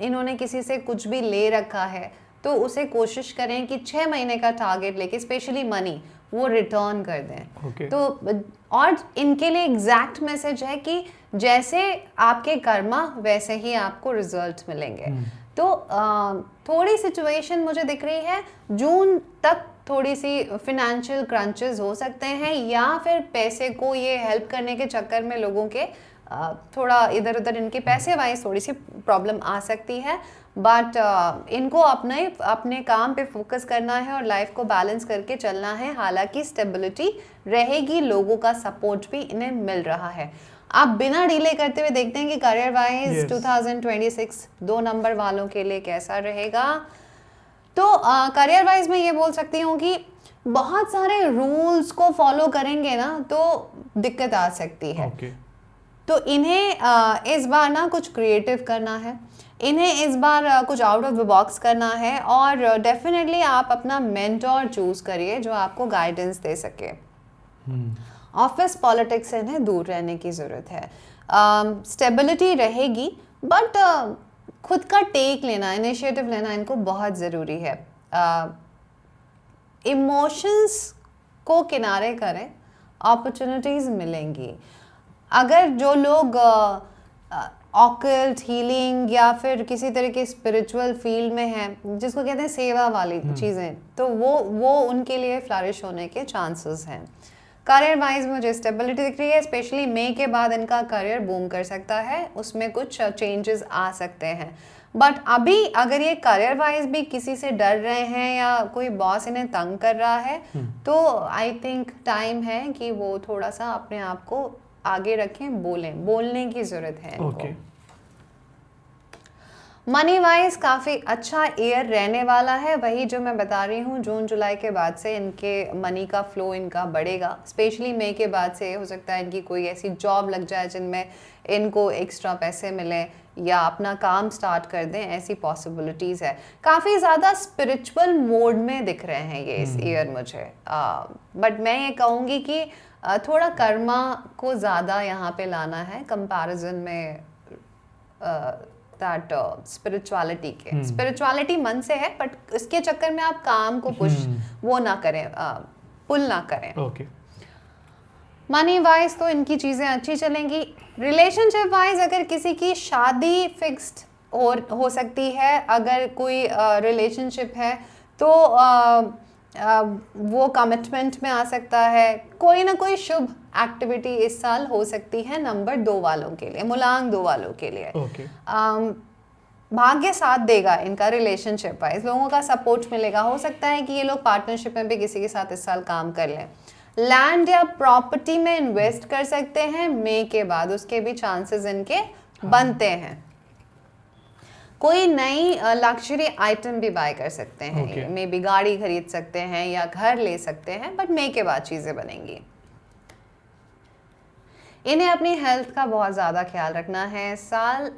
इन्होंने किसी से कुछ भी ले रखा है, तो उसे कोशिश करें कि 6 महीने का टारगेट लेके, स्पेशली मनी, वो रिटर्न कर दें। तो और इनके लिए एग्जैक्ट मैसेज है कि जैसे आपके कर्मा, वैसे ही आपको रिजल्ट मिलेंगे। तो थोड़ी सिचुएशन मुझे दिख रही है, जून तक थोड़ी सी फिनेंशियल क्रंचेस हो सकते हैं, या फिर पैसे को ये हेल्प करने के चक्कर में लोगों के थोड़ा इधर उधर इनके पैसे वाइज थोड़ी सी प्रॉब्लम आ सकती है। बट इनको अपने काम पे फोकस करना है और लाइफ को बैलेंस करके चलना है। हालांकि स्टेबिलिटी रहेगी, लोगों का सपोर्ट भी इन्हें मिल रहा है। आप बिना डिले करते हुए देखते हैं कि करियर वाइज 2026 2 नंबर वालों के लिए कैसा रहेगा। तो करियर वाइज मैं ये बोल सकती हूँ कि बहुत सारे रूल्स को फॉलो करेंगे ना, तो दिक्कत आ सकती है। तो इन्हें इस बार ना कुछ क्रिएटिव करना है, इन्हें इस बार कुछ आउट ऑफ द बॉक्स करना है, और डेफिनेटली आप अपना मेंटोर चूज करिए जो आपको गाइडेंस दे सके। ऑफिस पॉलिटिक्स से इन्हें दूर रहने की ज़रूरत है। स्टेबिलिटी रहेगी, बट खुद का टेक लेना, इनिशिएटिव लेना इनको बहुत ज़रूरी है। इमोशंस को किनारे करें, अपॉर्चुनिटीज़ मिलेंगी। अगर जो लोग ऑकल्ट, हीलिंग या फिर किसी तरह के स्पिरिचुअल फील्ड में हैं, जिसको कहते हैं सेवा वाली चीज़ें, तो वो उनके लिए फ्लरिश होने के चांसेस हैं। करियर वाइज मुझे स्टेबिलिटी दिख रही है, स्पेशली मई के बाद इनका करियर बूम कर सकता है, उसमें कुछ चेंजेस आ सकते हैं। बट अभी अगर ये करियर वाइज भी किसी से डर रहे हैं या कोई बॉस इन्हें तंग कर रहा है तो आई थिंक टाइम है कि वो थोड़ा सा अपने आप को आगे रखें, बोलने की ज़रूरत है इनको। मनी वाइज काफ़ी अच्छा ईयर रहने वाला है, वही जो मैं बता रही हूँ, जून जुलाई के बाद से इनके मनी का फ्लो इनका बढ़ेगा। स्पेशली मई के बाद से हो सकता है इनकी कोई ऐसी जॉब लग जाए जिनमें इनको एक्स्ट्रा पैसे मिले या अपना काम स्टार्ट कर दें, ऐसी पॉसिबिलिटीज़ है। काफ़ी ज़्यादा स्पिरिचुअल मोड में दिख रहे हैं ये इस ईयर मुझे। बट मैं ये कहूँगी कि थोड़ा कर्मा को ज़्यादा यहाँ पे लाना है कंपैरिजन में दैट स्पिरिचुअलिटी के। स्पिरिचुअलिटी मन से है बट इसके चक्कर में आप काम को पुश वो ना करें, पुल ना करें। मनी वाइज तो इनकी चीज़ें अच्छी चलेंगी। रिलेशनशिप वाइज अगर किसी की शादी फिक्स्ड हो सकती है, अगर कोई रिलेशनशिप है तो वो कमिटमेंट में आ सकता है। कोई ना कोई शुभ एक्टिविटी इस साल हो सकती है नंबर 2 वालों के लिए, मूलांक 2 वालों के लिए। भाग्य साथ देगा इनका रिलेशनशिप वाइज, लोगों का सपोर्ट मिलेगा। हो सकता है कि ये लोग पार्टनरशिप में भी किसी के साथ इस साल काम कर लें। लैंड या प्रॉपर्टी में इन्वेस्ट कर सकते हैं मई के बाद, उसके भी चांसेस इनके बनते हैं। कोई नई लग्जरी आइटम भी बाय कर सकते हैं, मे बी गाड़ी खरीद सकते हैं या घर ले सकते हैं, बट मई के बाद चीज़ें बनेंगी। इन्हें अपनी हेल्थ का बहुत ज़्यादा ख्याल रखना है इस साल।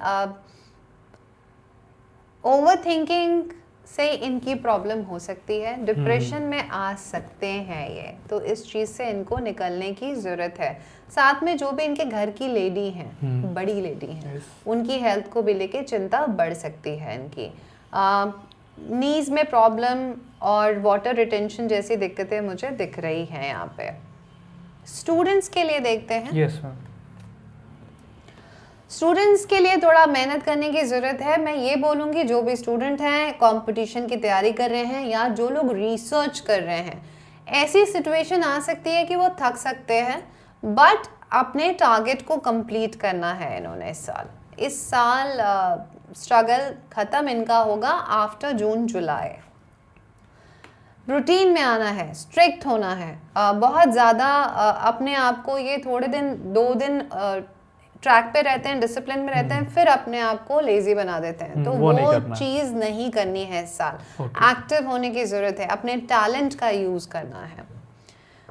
ओवर थिंकिंग से इनकी प्रॉब्लम हो सकती है, डिप्रेशन में आ सकते हैं ये, तो इस चीज़ से इनको निकलने की ज़रूरत है। साथ में जो भी इनके घर की लेडी हैं, बड़ी लेडी हैं, उनकी हेल्थ को भी लेके चिंता बढ़ सकती है इनकी। नीज में प्रॉब्लम और वाटर रिटेंशन जैसी दिक्कतें मुझे दिख रही हैं यहाँ पे। स्टूडेंट्स के लिए देखते हैं। Yes ma'am. स्टूडेंट्स के लिए थोड़ा मेहनत करने की ज़रूरत है। मैं ये बोलूँगी जो भी स्टूडेंट हैं, कंपटीशन की तैयारी कर रहे हैं या जो लोग रिसर्च कर रहे हैं, ऐसी सिचुएशन आ सकती है कि वो थक सकते हैं, बट अपने टारगेट को कंप्लीट करना है इन्होंने इस साल स्ट्रगल ख़त्म इनका होगा आफ्टर जून जुलाई। रूटीन में आना है, स्ट्रिक्ट होना है, बहुत ज़्यादा अपने आप को ये थोड़े दिन 2 दिन ट्रैक पे रहते हैं, डिसिप्लिन में रहते हैं, फिर अपने आप को लेजी बना देते हैं, तो वो चीज़ नहीं करनी है इस साल। एक्टिव होने की ज़रूरत है, अपने टैलेंट का यूज़ करना है।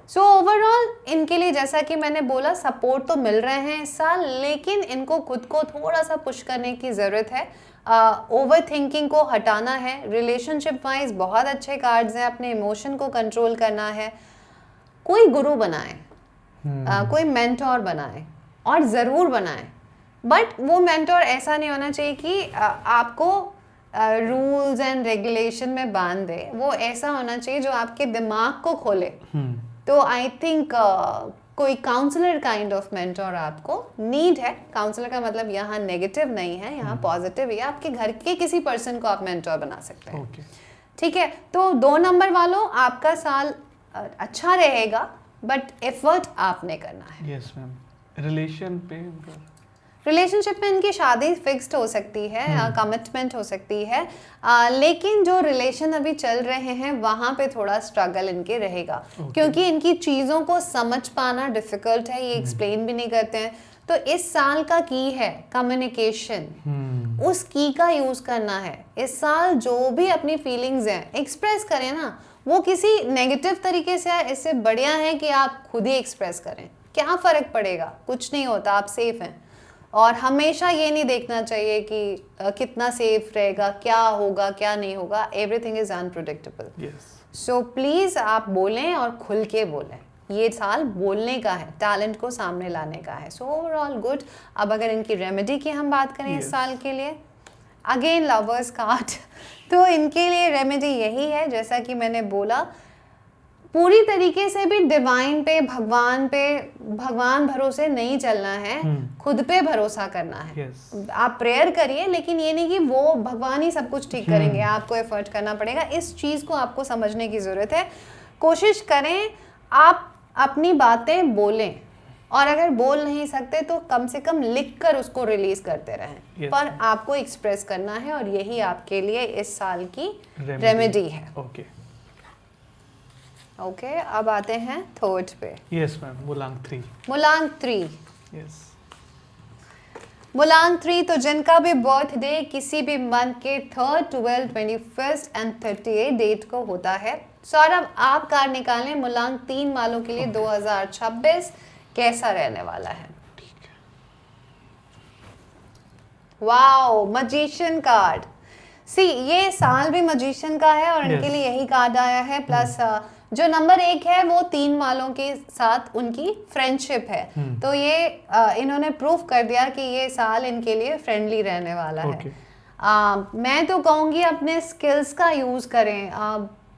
सो ओवरऑल इनके लिए जैसा कि मैंने बोला, सपोर्ट तो मिल रहे हैं इस साल, लेकिन इनको खुद को थोड़ा सा पुश करने की ज़रूरत है। ओवर थिंकिंग को हटाना है। रिलेशनशिप वाइज बहुत अच्छे कार्ड्स हैं, अपने इमोशन को कंट्रोल करना है। कोई गुरु बनाए, कोई मेंटोर बनाए, और ज़रूर बनाएं, बट वो मेंटोर ऐसा नहीं होना चाहिए कि आपको रूल्स एंड रेगुलेशन में बांध दे। वो ऐसा होना चाहिए जो आपके दिमाग को खोले। तो आई थिंक कोई काउंसलर काइंड ऑफ मेंटोर आपको नीड है। काउंसलर का मतलब यहाँ नेगेटिव नहीं है, यहाँ पॉजिटिव है। आपके घर के किसी पर्सन को आप मेंटोर बना सकते हैं। ठीक है, तो 2 नंबर वालों, आपका साल अच्छा रहेगा, बट एफर्ट आपने करना है। Yes ma'am. रिलेशनशिप में इनकी शादी फिक्स्ड हो सकती है, कमिटमेंट हो सकती है, लेकिन जो रिलेशन अभी चल रहे हैं वहाँ पे थोड़ा स्ट्रगल इनके रहेगा, क्योंकि इनकी चीज़ों को समझ पाना डिफ़िकल्ट है, ये एक्सप्लेन भी नहीं करते हैं। तो इस साल का की है कम्युनिकेशन, उस की का यूज़ करना है। इस साल जो भी अपनी फीलिंग्स हैं एक्सप्रेस करें ना, वो किसी नेगेटिव तरीके से है, इससे बढ़िया है कि आप खुद ही एक्सप्रेस करें। क्या फ़र्क पड़ेगा, कुछ नहीं होता, आप सेफ हैं। और हमेशा ये नहीं देखना चाहिए कि कितना सेफ रहेगा, क्या होगा क्या नहीं होगा। Everything is unpredictable. So please आप बोलें और खुल के बोलें। ये साल बोलने का है, टैलेंट को सामने लाने का है। So overall good. अब अगर इनकी रेमेडी की हम बात करें इस साल के लिए, अगेन लवर्स कार्ड, तो इनके लिए रेमेडी यही है, जैसा कि मैंने बोला, पूरी तरीके से भी डिवाइन पे, भगवान भरोसे नहीं चलना है, खुद पे भरोसा करना है। आप प्रेयर करिए, लेकिन ये नहीं कि वो भगवान ही सब कुछ ठीक करेंगे, आपको एफर्ट करना पड़ेगा। इस चीज़ को आपको समझने की ज़रूरत है। कोशिश करें आप अपनी बातें बोलें, और अगर बोल नहीं सकते तो कम से कम लिख कर उसको रिलीज करते रहें। पर आपको एक्सप्रेस करना है, और यही आपके लिए इस साल की रेमेडी है। ओके, अब आते हैं थर्ड पे। यस मैम, मुलांक 3। मुलांक 3। यस, मुलांक 3 तो जिनका भी बर्थडे किसी भी मंथ के 3rd, 12th, 21st and 38 date को होता है। सौरभ, आप कार्ड निकालें मुलांक 3 वालों के लिए 2026 कैसा रहने वाला है। Wow, magician card. ये साल भी मजिशियन का है और इनके लिए यही कार्ड आया है। प्लस जो नंबर 1 है वो 3 वालों के साथ उनकी फ्रेंडशिप है। तो ये इन्होंने प्रूफ कर दिया कि ये साल इनके लिए फ्रेंडली रहने वाला है। मैं तो कहूँगी अपने स्किल्स का यूज करें।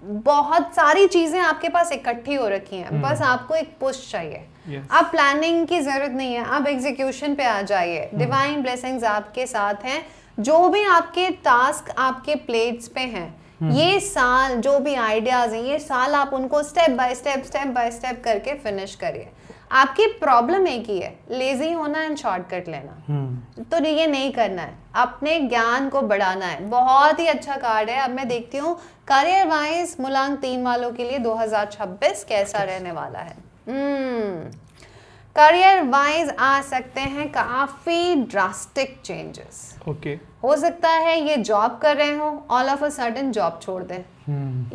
बहुत सारी चीजें आपके पास इकट्ठी हो रखी हैं, बस आपको एक पुश चाहिए। अब प्लानिंग की जरूरत नहीं है, अब एग्जीक्यूशन पे आ जाइए। डिवाइन ब्लेसिंग्स आपके साथ हैं। जो भी आपके टास्क आपके प्लेट्स पे हैं, ये साल जो भी आइडियाज हैं, ये साल आप उनको स्टेप बाय स्टेप करके फिनिश करिए। आपकी प्रॉब्लम एक ही है, लेजी होना एंड शॉर्टकट लेना। तो ये नहीं करना है, अपने ज्ञान को बढ़ाना है। बहुत ही अच्छा कार्ड है। अब मैं देखती हूँ करियर वाइज मुलांक 3 वालों के लिए 2026 कैसा रहने वाला है। करियर वाइज आ सकते हैं काफी ड्रास्टिक चेंजेस। हो सकता है ये जॉब कर रहे हो, all of a sudden job छोड़ दें,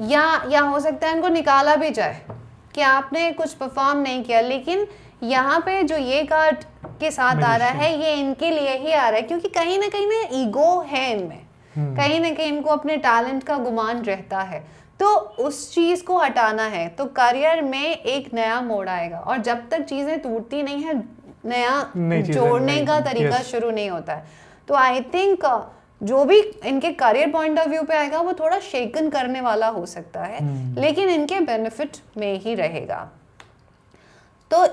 या हो सकता है इनको निकाला भी जाए कि आपने कुछ परफॉर्म नहीं किया। लेकिन यहाँ पे जो ये कार्ड के साथ आ रहा है, ये इनके लिए ही आ रहा है, क्योंकि कहीं ना ईगो है इनमें, कहीं ना कहीं इनको अपने टैलेंट का गुमान रहता है। तो उस चीज को हटाना है। तो करियर में एक नया मोड़ आएगा, और जब तक चीजें टूटती नहीं है, नया जोड़ने का तरीका शुरू नहीं होता है। तो आई थिंक जो भी इनके करियर पॉइंट ऑफ व्यू पे आएगा वो थोड़ा शेकन करने वाला हो सकता है, लेकिन इनके बेनिफिट में ही रहेगा। तो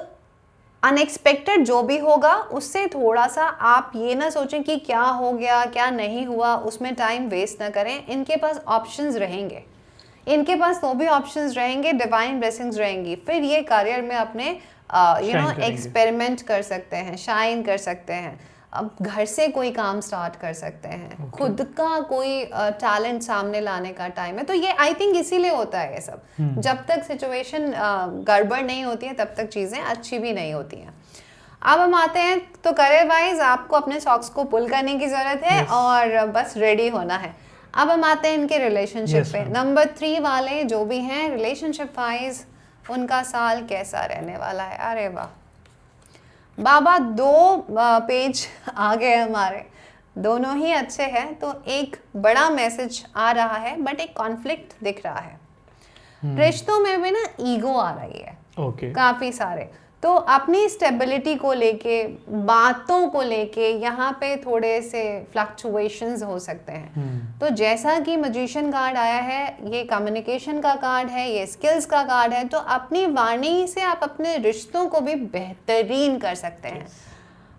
अनएक्सपेक्टेड जो भी होगा उससे थोड़ा सा आप ये ना सोचें कि क्या हो गया क्या नहीं हुआ, उसमें टाइम वेस्ट ना करें। इनके पास ऑप्शंस रहेंगे, इनके पास तो भी ऑप्शंस रहेंगे, डिवाइन ब्लेसिंग्स रहेंगी। फिर ये करियर में अपने एक्सपेरिमेंट कर सकते हैं, शाइन कर सकते हैं। अब घर से कोई काम स्टार्ट कर सकते हैं, खुद का कोई टैलेंट सामने लाने का टाइम है। तो ये आई थिंक इसीलिए होता है ये सब। जब तक सिचुएशन गड़बड़ नहीं होती है तब तक चीज़ें अच्छी भी नहीं होती हैं। अब हम आते हैं, तो करियर वाइज आपको अपने सॉक्स को पुल करने की ज़रूरत है और बस रेडी होना है। अब हम आते हैं इनके रिलेशनशिप पे। नंबर 3 वाले जो भी हैं रिलेशनशिप वाइज, उनका साल कैसा रहने वाला है। अरे वाह बाबा, 2 पेज आ गए हमारे, दोनों ही अच्छे हैं। तो एक बड़ा मैसेज आ रहा है, बट एक कॉन्फ्लिक्ट दिख रहा है। रिश्तों में भी ना ईगो आ रही है काफी सारे। तो अपनी स्टेबिलिटी को लेके, बातों को लेके यहाँ पे थोड़े से फ्लक्चुएशंस हो सकते हैं। तो जैसा कि मैजिशियन कार्ड आया है, ये कम्युनिकेशन का कार्ड है, ये स्किल्स का कार्ड है। तो अपनी वाणी से आप अपने रिश्तों को भी बेहतरीन कर सकते हैं।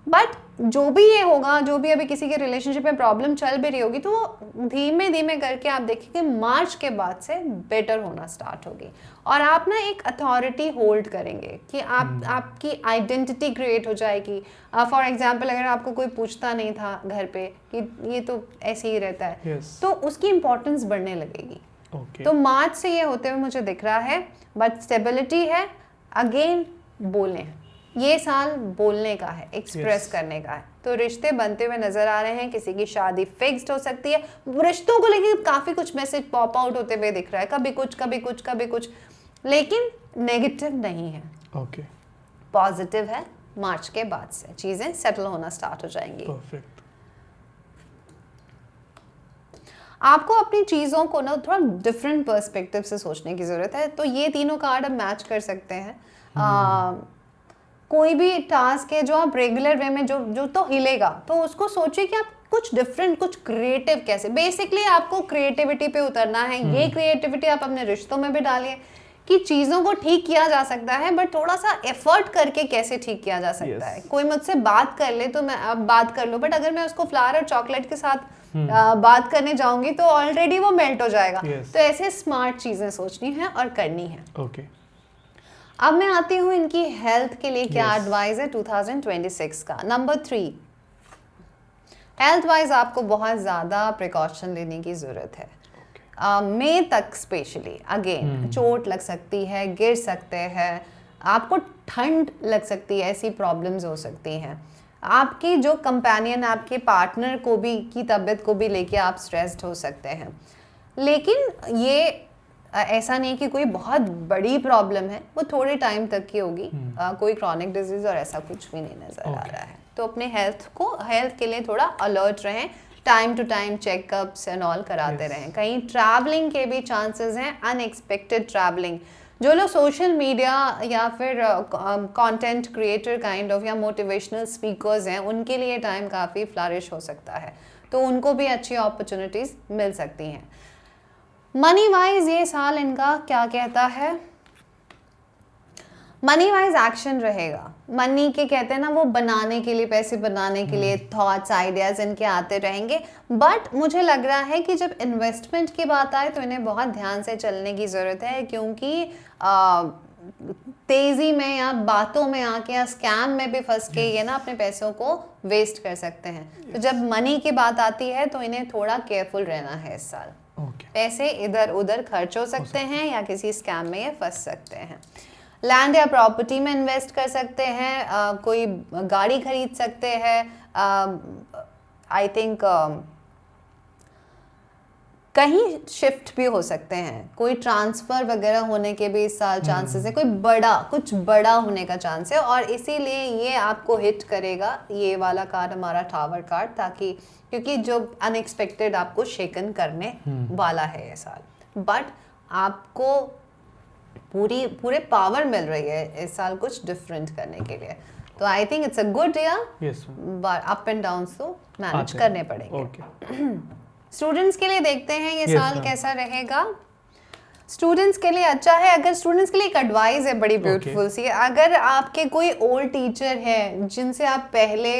बट जो भी ये होगा, जो भी अभी किसी के रिलेशनशिप में प्रॉब्लम चल भी रही होगी, तो वो धीमे धीमे करके आप देखेंगे मार्च के बाद से बेटर होना स्टार्ट होगी। और आप ना एक अथॉरिटी होल्ड करेंगे कि आपकी आइडेंटिटी क्रिएट हो जाएगी। फॉर एग्जांपल, अगर आपको कोई पूछता नहीं था घर पे कि ये तो ऐसे ही रहता है, तो उसकी इम्पोर्टेंस बढ़ने लगेगी। तो मार्च से ये होते हुए मुझे दिख रहा है। बट स्टेबिलिटी है, अगेन बोलें, ये साल बोलने का है, एक्सप्रेस करने का है। तो रिश्ते बनते हुए नजर आ रहे हैं, किसी की शादी फिक्स्ड हो सकती है। रिश्तों को लेकर काफी कुछ मैसेज पॉप आउट होते हुए दिख रहा है, कभी कुछ कभी कुछ कभी कुछ, लेकिन नेगेटिव नहीं है, पॉजिटिव है। मार्च के बाद से चीजें सेटल होना स्टार्ट हो जाएंगी। आपको अपनी चीजों को ना थोड़ा डिफरेंट पर्सपेक्टिव से सोचने की जरूरत है। तो ये तीनों कार्ड आप मैच कर सकते हैं। कोई भी टास्क है जो आप रेगुलर वे में जो तो हिलेगा, तो उसको सोचिए कि आप कुछ डिफरेंट, कुछ क्रिएटिव कैसे। बेसिकली आपको क्रिएटिविटी पे उतरना है। ये क्रिएटिविटी आप अपने रिश्तों में भी डालिए कि चीज़ों को ठीक किया जा सकता है, बट थोड़ा सा एफर्ट करके कैसे ठीक किया जा सकता है। कोई मुझसे बात कर ले तो मैं अब बात कर लूँ, बट अगर मैं उसको फ्लावर और चॉकलेट के साथ बात करने जाऊंगी तो ऑलरेडी वो मेल्ट हो जाएगा। तो ऐसे स्मार्ट चीज़ें सोचनी है और करनी है। अब मैं आती हूँ इनकी हेल्थ के लिए क्या एडवाइस है 2026 का। नंबर 3, हेल्थ वाइज आपको बहुत ज़्यादा प्रिकॉशन लेने की ज़रूरत है। मई तक स्पेशली अगेन चोट लग सकती है, गिर सकते हैं, आपको ठंड लग सकती है, ऐसी प्रॉब्लम्स हो सकती हैं। आपकी जो कंपेनियन, आपके पार्टनर को भी की तबीयत को भी लेके आप स्ट्रेस्ड हो सकते हैं। लेकिन ये ऐसा नहीं कि कोई बहुत बड़ी प्रॉब्लम है, वो थोड़े टाइम तक की होगी। कोई क्रॉनिक डिजीज और ऐसा कुछ भी नहीं नज़र आ रहा है। तो अपने हेल्थ के लिए थोड़ा अलर्ट रहें, time to time checkups and all कराते रहें। कहीं ट्रैवलिंग के भी चांसेस हैं, अनएक्सपेक्टेड ट्रैवलिंग। जो लोग सोशल मीडिया या फिर कंटेंट क्रिएटर काइंड ऑफ या मोटिवेशनल स्पीकर्स हैं, उनके लिए टाइम काफ़ी फ्लरिश हो सकता है, तो उनको भी अच्छी अपॉर्चुनिटीज़ मिल सकती हैं। मनी वाइज ये साल इनका क्या कहता है? मनी वाइज एक्शन रहेगा। मनी के कहते हैं ना, वो बनाने के लिए, पैसे बनाने के लिए थॉट्स, आइडियाज इनके आते रहेंगे। बट मुझे लग रहा है कि जब इन्वेस्टमेंट की बात आए तो इन्हें बहुत ध्यान से चलने की ज़रूरत है, क्योंकि तेज़ी में या बातों में आके या स्कैम में भी फंस के ये ना अपने पैसों को वेस्ट कर सकते हैं। तो जब मनी की बात आती है तो इन्हें थोड़ा केयरफुल रहना है इस साल। पैसे इधर उधर खर्च हो सकते हैं या किसी स्कैम में ये फंस सकते हैं। लैंड या प्रॉपर्टी में इन्वेस्ट कर सकते हैं, कोई गाड़ी खरीद सकते हैं। आई थिंक कहीं शिफ्ट भी हो सकते हैं, कोई ट्रांसफ़र वगैरह होने के भी इस साल चांसेस है, कुछ बड़ा होने का चांस है। और इसीलिए ये आपको हिट करेगा, ये वाला कार्ड हमारा टावर कार्ड, ताकि क्योंकि जो अनएक्सपेक्टेड आपको शेकन करने वाला है ये साल। बट आपको पूरे पावर मिल रही है इस साल कुछ डिफरेंट करने के लिए। तो I think it's a good year, but up and downs तो मैनेज करने पड़ेंगे। स्टूडेंट्स के लिए देखते हैं ये साल कैसा रहेगा। स्टूडेंट्स के लिए अच्छा है। अगर स्टूडेंट्स के लिए एक एडवाइस है बड़ी ब्यूटीफुल सी, अगर आपके कोई ओल्ड टीचर है जिनसे आप पहले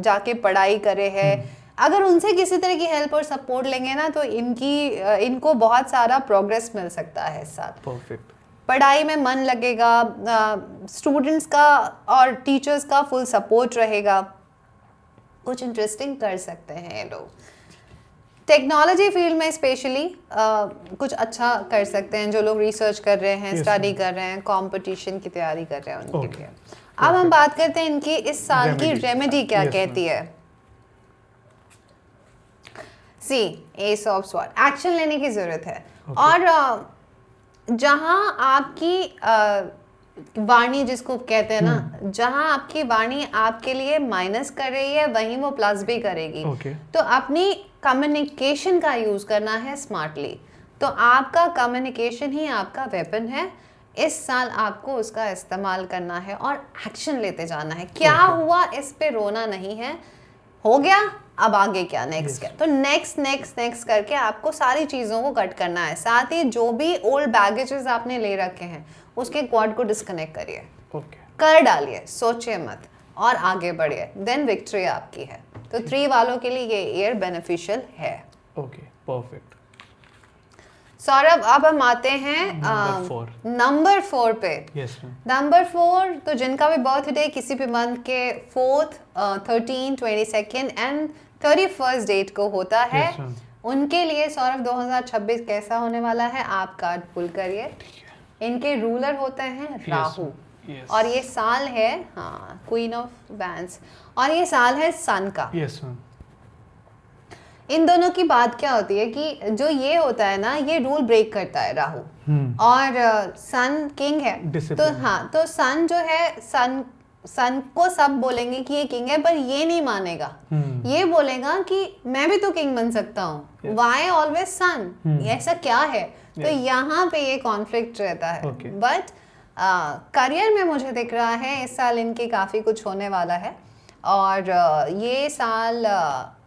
जाके पढ़ाई करे हैं, अगर उनसे किसी तरह की हेल्प और सपोर्ट लेंगे ना, तो इनको बहुत सारा प्रोग्रेस मिल सकता है इस साल। परफेक्ट। पढ़ाई में मन लगेगा, स्टूडेंट्स का और टीचर्स का फुल सपोर्ट रहेगा, कुछ इंटरेस्टिंग कर सकते हैं ये लोग। टेक्नोलॉजी फील्ड में स्पेशली कुछ अच्छा कर सकते हैं जो लोग रिसर्च कर रहे हैं, स्टडी कर रहे हैं, कंपटीशन की तैयारी कर रहे हैं उनके लिए। अब हम बात करते हैं इनकी इस साल की रेमेडी क्या कहती है। सी एस ऑफ स्वॉर्ड, एक्शन लेने की जरूरत है। और जहां आपकी वाणी जिसको कहते हैं ना, जहां आपकी वाणी आपके लिए माइनस कर रही है वहीं वो प्लस भी करेगी। तो अपनी कम्युनिकेशन का यूज करना है स्मार्टली। तो आपका कम्युनिकेशन ही आपका वेपन है। इस साल आपको उसका इस्तेमाल करना है और एक्शन लेते जाना है। क्या हुआ इस पे रोना नहीं है, हो गया अब आगे क्या, नेक्स्ट क्या। तो नेक्स्ट करके आपको सारी चीज़ों को कट करना है। साथ ही जो भी ओल्ड बैगेजेस आपने ले रखे हैं उसके क्वाड को डिस्कनेक्ट करिए, कर डालिए, सोचिए मत और आगे बढ़िए, देन विक्ट्री आपकी है। तो 3 वालों के लिए ये ईयर बेनिफिशियल है। Okay, perfect. सौरभ, अब हम आते हैं नंबर 4 पे। नंबर 4 तो जिनका भी बर्थडे किसी भी मंथ के 4th, 13, 22 एंड 31st डेट को होता है, उनके लिए सौरभ 2026 कैसा होने वाला है, आप कार्ड पुल करिए। इनके रूलर होते हैं राहु, और ये साल है क्वीन ऑफ वैंस, और ये साल है सन का। इन दोनों की बात क्या होती है कि जो ये होता है ना, ये रूल ब्रेक करता है राहु, और सन किंग है। तो तो सन जो है, सन को सब बोलेंगे कि ये किंग है, पर ये नहीं मानेगा। ये बोलेगा कि मैं भी तो किंग बन सकता हूँ, वाई ऑलवेज सन, ऐसा क्या है। तो यहाँ पे ये कॉन्फ्लिक्ट रहता है। बट करियर में मुझे दिख रहा है इस साल इनके काफ़ी कुछ होने वाला है, और ये साल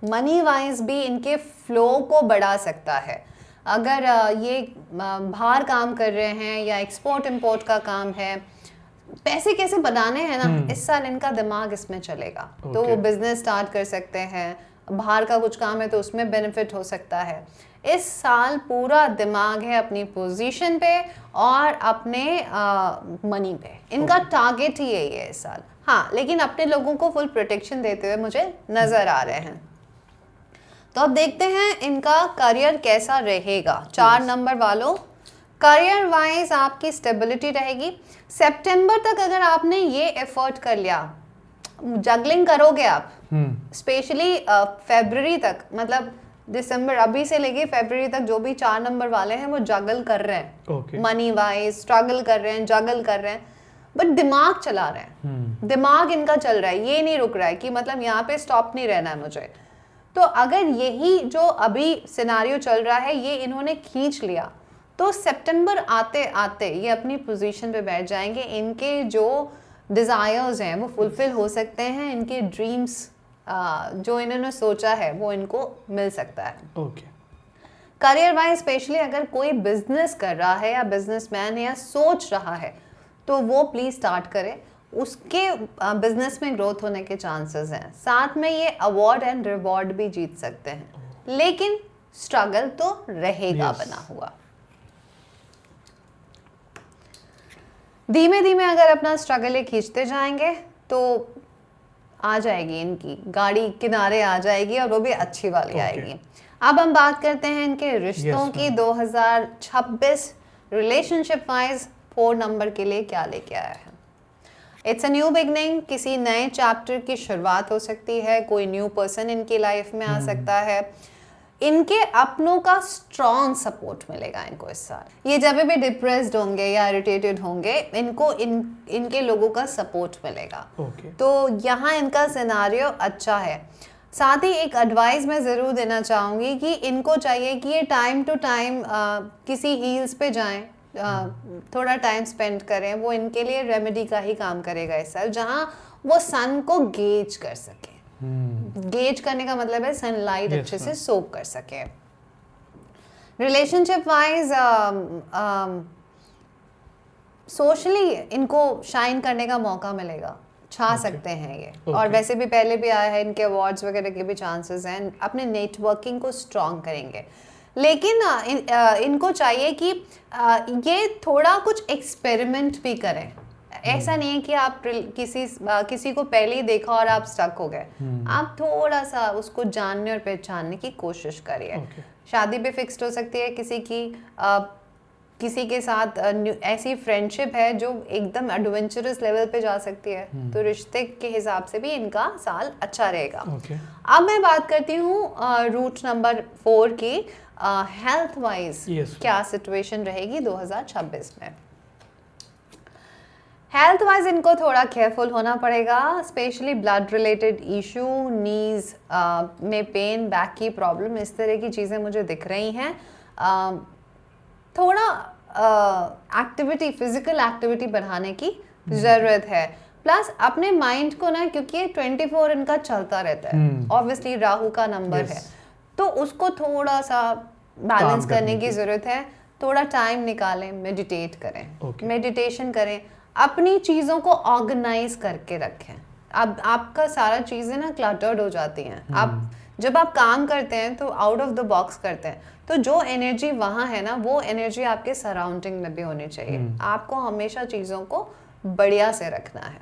मनी वाइज भी इनके फ्लो को बढ़ा सकता है। अगर ये बाहर काम कर रहे हैं या एक्सपोर्ट इंपोर्ट का काम है, पैसे कैसे बनाने हैं ना, इस साल इनका दिमाग इसमें चलेगा। तो वो बिजनेस स्टार्ट कर सकते हैं, बाहर का कुछ काम है तो उसमें बेनिफिट हो सकता है। इस साल पूरा दिमाग है अपनी पोजीशन पे और अपने मनी पे, इनका टारगेट ही यही है इस साल। हाँ, लेकिन अपने लोगों को फुल प्रोटेक्शन देते हुए मुझे नज़र आ रहे हैं। तो अब देखते हैं इनका करियर कैसा रहेगा। 4 नंबर वालों, करियर वाइज आपकी स्टेबिलिटी रहेगी। सितंबर तक अगर आपने ये एफर्ट कर लिया, जगलिंग करोगे आप, स्पेशली फरवरी तक, मतलब दिसंबर अभी से लेके फरवरी तक जो भी 4 नंबर वाले हैं वो जगल कर रहे हैं, मनी वाइज स्ट्रगल कर रहे हैं, जगल कर रहे हैं, बट दिमाग चला रहे हैं, दिमाग इनका चल रहा है, ये नहीं रुक रहा है कि मतलब यहाँ पे स्टॉप नहीं रहना है मुझे। तो अगर यही जो अभी सिनारियो चल रहा है ये इन्होंने खींच लिया तो सितंबर आते आते ये अपनी पोजीशन पे बैठ जाएंगे, इनके जो डिज़ायर्स हैं वो फुलफिल हो सकते हैं, इनके ड्रीम्स जो इन्होंने सोचा है वो इनको मिल सकता है। करियर वाइज स्पेशली अगर कोई बिजनेस कर रहा है या बिजनेसमैन है या सोच रहा है तो वो प्लीज स्टार्ट करे, उसके बिजनेस में ग्रोथ होने के चांसेस हैं। साथ में ये अवार्ड एंड रिवॉर्ड भी जीत सकते हैं, लेकिन स्ट्रगल तो रहेगा बना हुआ। धीमे धीमे अगर अपना स्ट्रगल ये खींचते जाएंगे तो आ जाएगी इनकी गाड़ी किनारे आ जाएगी, और वो भी अच्छी वाली आएगी। अब हम बात करते हैं इनके रिश्तों की। 2026 रिलेशनशिप वाइज 4 नंबर के लिए क्या लेके आया है। इट्स अ न्यू बिगनिंग, किसी नए चैप्टर की शुरुआत हो सकती है, कोई न्यू पर्सन इनकी लाइफ में आ सकता है, इनके अपनों का स्ट्रॉन्ग सपोर्ट मिलेगा इनको इस साल। ये जब भी डिप्रेस्ड होंगे या इरिटेटेड होंगे इनको इनके लोगों का सपोर्ट मिलेगा। तो यहाँ इनका सिनारियो अच्छा है। साथ ही एक एडवाइस मैं ज़रूर देना चाहूँगी कि इनको चाहिए कि ये टाइम टू टाइम किसी हील्स पे जाएं, थोड़ा टाइम स्पेंड करें, वो इनके लिए रेमेडी का ही काम करेगा इस साल, जहाँ वो सन को गेज कर सके। गेज करने का मतलब है सनलाइट अच्छे से सोक कर सके। रिलेशनशिप वाइज सोशली इनको शाइन करने का मौका मिलेगा, छा सकते हैं ये। और वैसे भी पहले भी आया है, इनके अवार्ड्स वगैरह के भी चांसेस हैं, अपने नेटवर्किंग को स्ट्रॉन्ग करेंगे। लेकिन इनको चाहिए कि ये थोड़ा कुछ एक्सपेरिमेंट भी करें। ऐसा नहीं है कि आप किसी को पहले ही देखा और आप स्टक हो गए, आप थोड़ा सा उसको जानने और पहचानने की कोशिश करिए। शादी भी फिक्स्ड हो सकती है किसी के साथ, ऐसी फ्रेंडशिप है जो एकदम एडवेंचरस लेवल पे जा सकती है, तो रिश्ते के हिसाब से भी इनका साल अच्छा रहेगा। अब मैं बात करती हूँ रूट नंबर 4 की, हेल्थ वाइज क्या सिचुएशन रहेगी 2026 में। हेल्थ वाइज इनको थोड़ा केयरफुल होना पड़ेगा, स्पेशली ब्लड रिलेटेड इशू, नीज में पेन, बैक की प्रॉब्लम, इस तरह की चीज़ें मुझे दिख रही हैं। थोड़ा एक्टिविटी, फिजिकल एक्टिविटी बढ़ाने की ज़रूरत है। प्लस अपने माइंड को ना, क्योंकि 24 इनका चलता रहता है, ऑब्वियसली राहु का नंबर है, तो उसको थोड़ा सा बैलेंस करने की ज़रूरत है। थोड़ा टाइम निकालें, मेडिटेट करें, मेडिटेशन करें, अपनी चीज़ों को ऑर्गेनाइज करके रखें। अब आपका सारा चीज़ें ना क्लटर्ड हो जाती हैं। आप जब आप काम करते हैं तो आउट ऑफ द बॉक्स करते हैं, तो जो एनर्जी वहाँ है ना, वो एनर्जी आपके सराउंडिंग में भी होनी चाहिए। आपको हमेशा चीज़ों को बढ़िया से रखना है।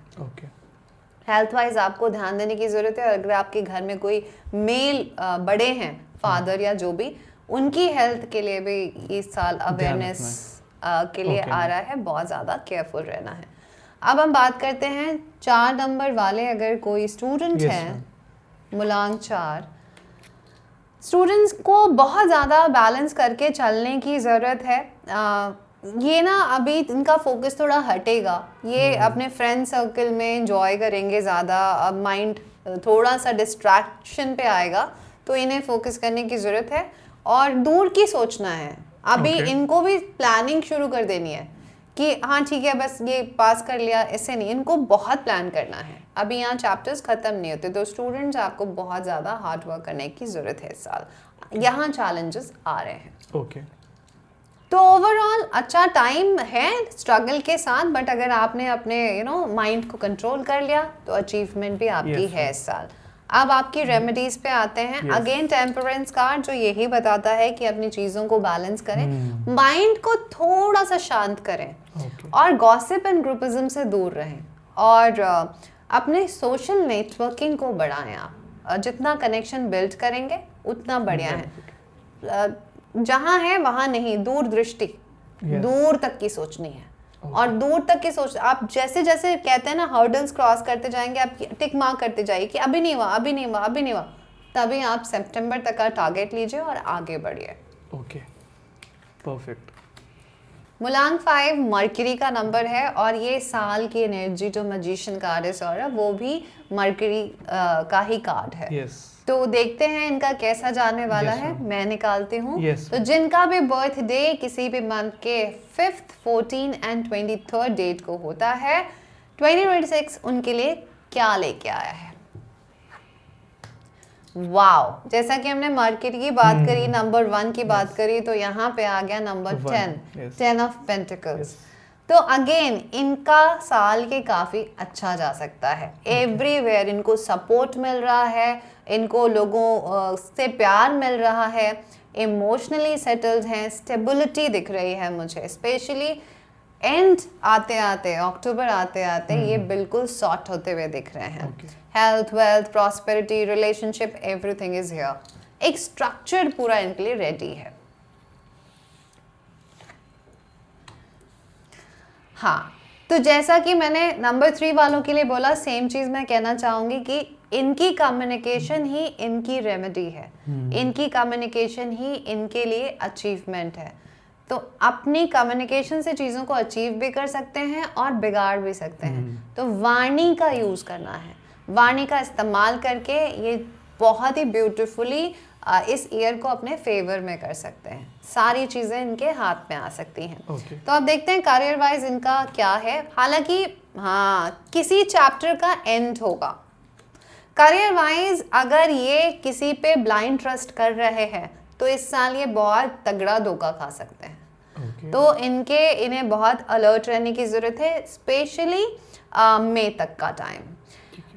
हेल्थ वाइज आपको ध्यान देने की ज़रूरत है। अगर आपके घर में कोई मेल बड़े हैं, फादर या जो भी, उनकी हेल्थ के लिए भी इस साल अवेयरनेस के लिए आ रहा है, बहुत ज़्यादा केयरफुल रहना है। अब हम बात करते हैं 4 नंबर वाले, अगर कोई स्टूडेंट हैं, मूलांक 4, स्टूडेंट्स को बहुत ज़्यादा बैलेंस करके चलने की ज़रूरत है। ये ना अभी इनका फोकस थोड़ा हटेगा, ये अपने फ्रेंड सर्कल में एंजॉय करेंगे ज़्यादा, अब माइंड थोड़ा सा डिस्ट्रैक्शन पे आएगा, तो इन्हें फोकस करने की ज़रूरत है और दूर की सोचना है। अभी इनको भी प्लानिंग शुरू कर देनी है कि हाँ ठीक है बस ये पास कर लिया, ऐसे नहीं, इनको बहुत प्लान करना है। अभी यहाँ चैप्टर्स ख़त्म नहीं होते, तो स्टूडेंट्स आपको बहुत ज़्यादा हार्ड वर्क करने की ज़रूरत है इस साल। यहाँ चैलेंजेस आ रहे हैं। तो ओवरऑल अच्छा टाइम है स्ट्रगल के साथ, बट अगर आपने अपने माइंड को कंट्रोल कर लिया तो अचीवमेंट भी आपकी है इस साल। अब आपकी रेमेडीज पे आते हैं। अगेन टेम्परेंस कार्ड जो यही बताता है कि अपनी चीज़ों को बैलेंस करें, माइंड को थोड़ा सा शांत करें, और गॉसिप एंड ग्रुपिज्म से दूर रहें, और अपने सोशल नेटवर्किंग को बढ़ाएं। आप जितना कनेक्शन बिल्ड करेंगे उतना बढ़िया है। जहाँ है वहाँ नहीं, दूरदृष्टि, दूर तक की सोचनी है। और दूर तक की सोच, आप जैसे जैसे कहते हैं ना हर्डल्स क्रॉस करते जाएंगे, आप टिक मार्क करते जाइए कि अभी नहीं हुआ, अभी नहीं हुआ, अभी नहीं हुआ, तभी आप सितंबर तक का टारगेट लीजिए और आगे बढ़िए। Okay, perfect. मुलांग 5 मर्करी का नंबर है, और ये साल की एनर्जी जो मैजिशियन कार्ड है सौरभ, वो भी मर्करी का ही कार्ड है। yes. तो देखते हैं इनका कैसा जाने वाला है। मैं निकालती हूँ। yes, तो जिनका भी बर्थडे किसी भी मंथ के 5th, 14 एंड 23rd डेट को होता है, 2026 उनके लिए क्या लेके आया है। वाओ, जैसा कि हमने मर्करी की बात करी, नंबर 1 की बात करी, तो यहाँ पे आ गया नंबर 10 ऑफ पेंटिकल्स। तो अगेन इनका साल के काफ़ी अच्छा जा सकता है। एवरीवेयर इनको सपोर्ट मिल रहा है, इनको लोगों से प्यार मिल रहा है, इमोशनली सेटल्ड हैं, स्टेबिलिटी दिख रही है मुझे। स्पेशली एंड आते आते, अक्टूबर आते आते ये बिल्कुल सॉर्ट होते हुए दिख रहे हैं। Health, wealth, prosperity, relationship, everything is here. एक स्ट्रक्चर पूरा इनके लिए रेडी है। हाँ, तो जैसा कि मैंने नंबर 3 वालों के लिए बोला, सेम चीज़ मैं कहना चाहूँगी कि इनकी कम्युनिकेशन ही इनकी रेमेडी है। इनकी कम्युनिकेशन ही इनके लिए अचीवमेंट है। तो अपनी कम्युनिकेशन से चीज़ों को अचीव भी कर सकते हैं और बिगाड़ भी सकते हैं। तो वाणी का यूज़ करना है, वाणी का इस्तेमाल करके ये बहुत ही ब्यूटीफुली इस ईयर को अपने फेवर में कर सकते हैं। सारी चीज़ें इनके हाथ में आ सकती हैं। तो अब देखते हैं करियर वाइज इनका क्या है। हालांकि हाँ, किसी चैप्टर का एंड होगा करियर वाइज। अगर ये किसी पे ब्लाइंड ट्रस्ट कर रहे हैं तो इस साल ये बहुत तगड़ा धोखा खा सकते हैं। तो इन्हें बहुत अलर्ट रहने की ज़रूरत है, स्पेशली मई तक का टाइम।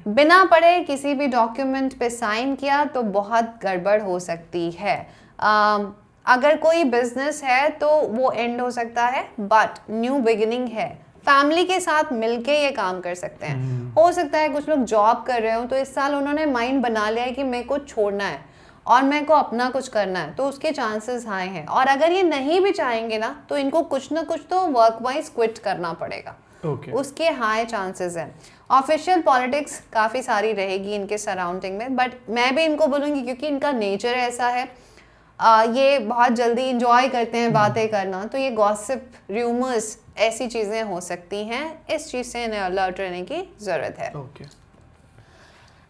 बिना पढ़े किसी भी डॉक्यूमेंट पे साइन किया तो बहुत गड़बड़ हो सकती है। अगर कोई बिजनेस है तो वो एंड हो सकता है, बट न्यू बिगिनिंग है। फैमिली के साथ मिलके ये काम कर सकते हैं। हो सकता है कुछ लोग जॉब कर रहे हो तो इस साल उन्होंने माइंड बना लिया है कि मेरे को छोड़ना है और मेरे को अपना कुछ करना है, तो उसके चांसेस हाई हैं। और अगर ये नहीं भी चाहेंगे ना तो इनको कुछ ना कुछ तो वर्क वाइज क्विट करना पड़ेगा। उसके हाई चांसेस हैं। ऑफिशियल पॉलिटिक्स काफ़ी सारी रहेगी इनके सराउंडिंग में, बट मैं भी इनको बोलूँगी क्योंकि इनका नेचर ऐसा है, ये बहुत जल्दी इंजॉय करते हैं बातें करना, तो ये गॉसिप, र्यूमर्स, ऐसी चीज़ें हो सकती हैं। इस चीज़ से इन्हें अलर्ट रहने की ज़रूरत है।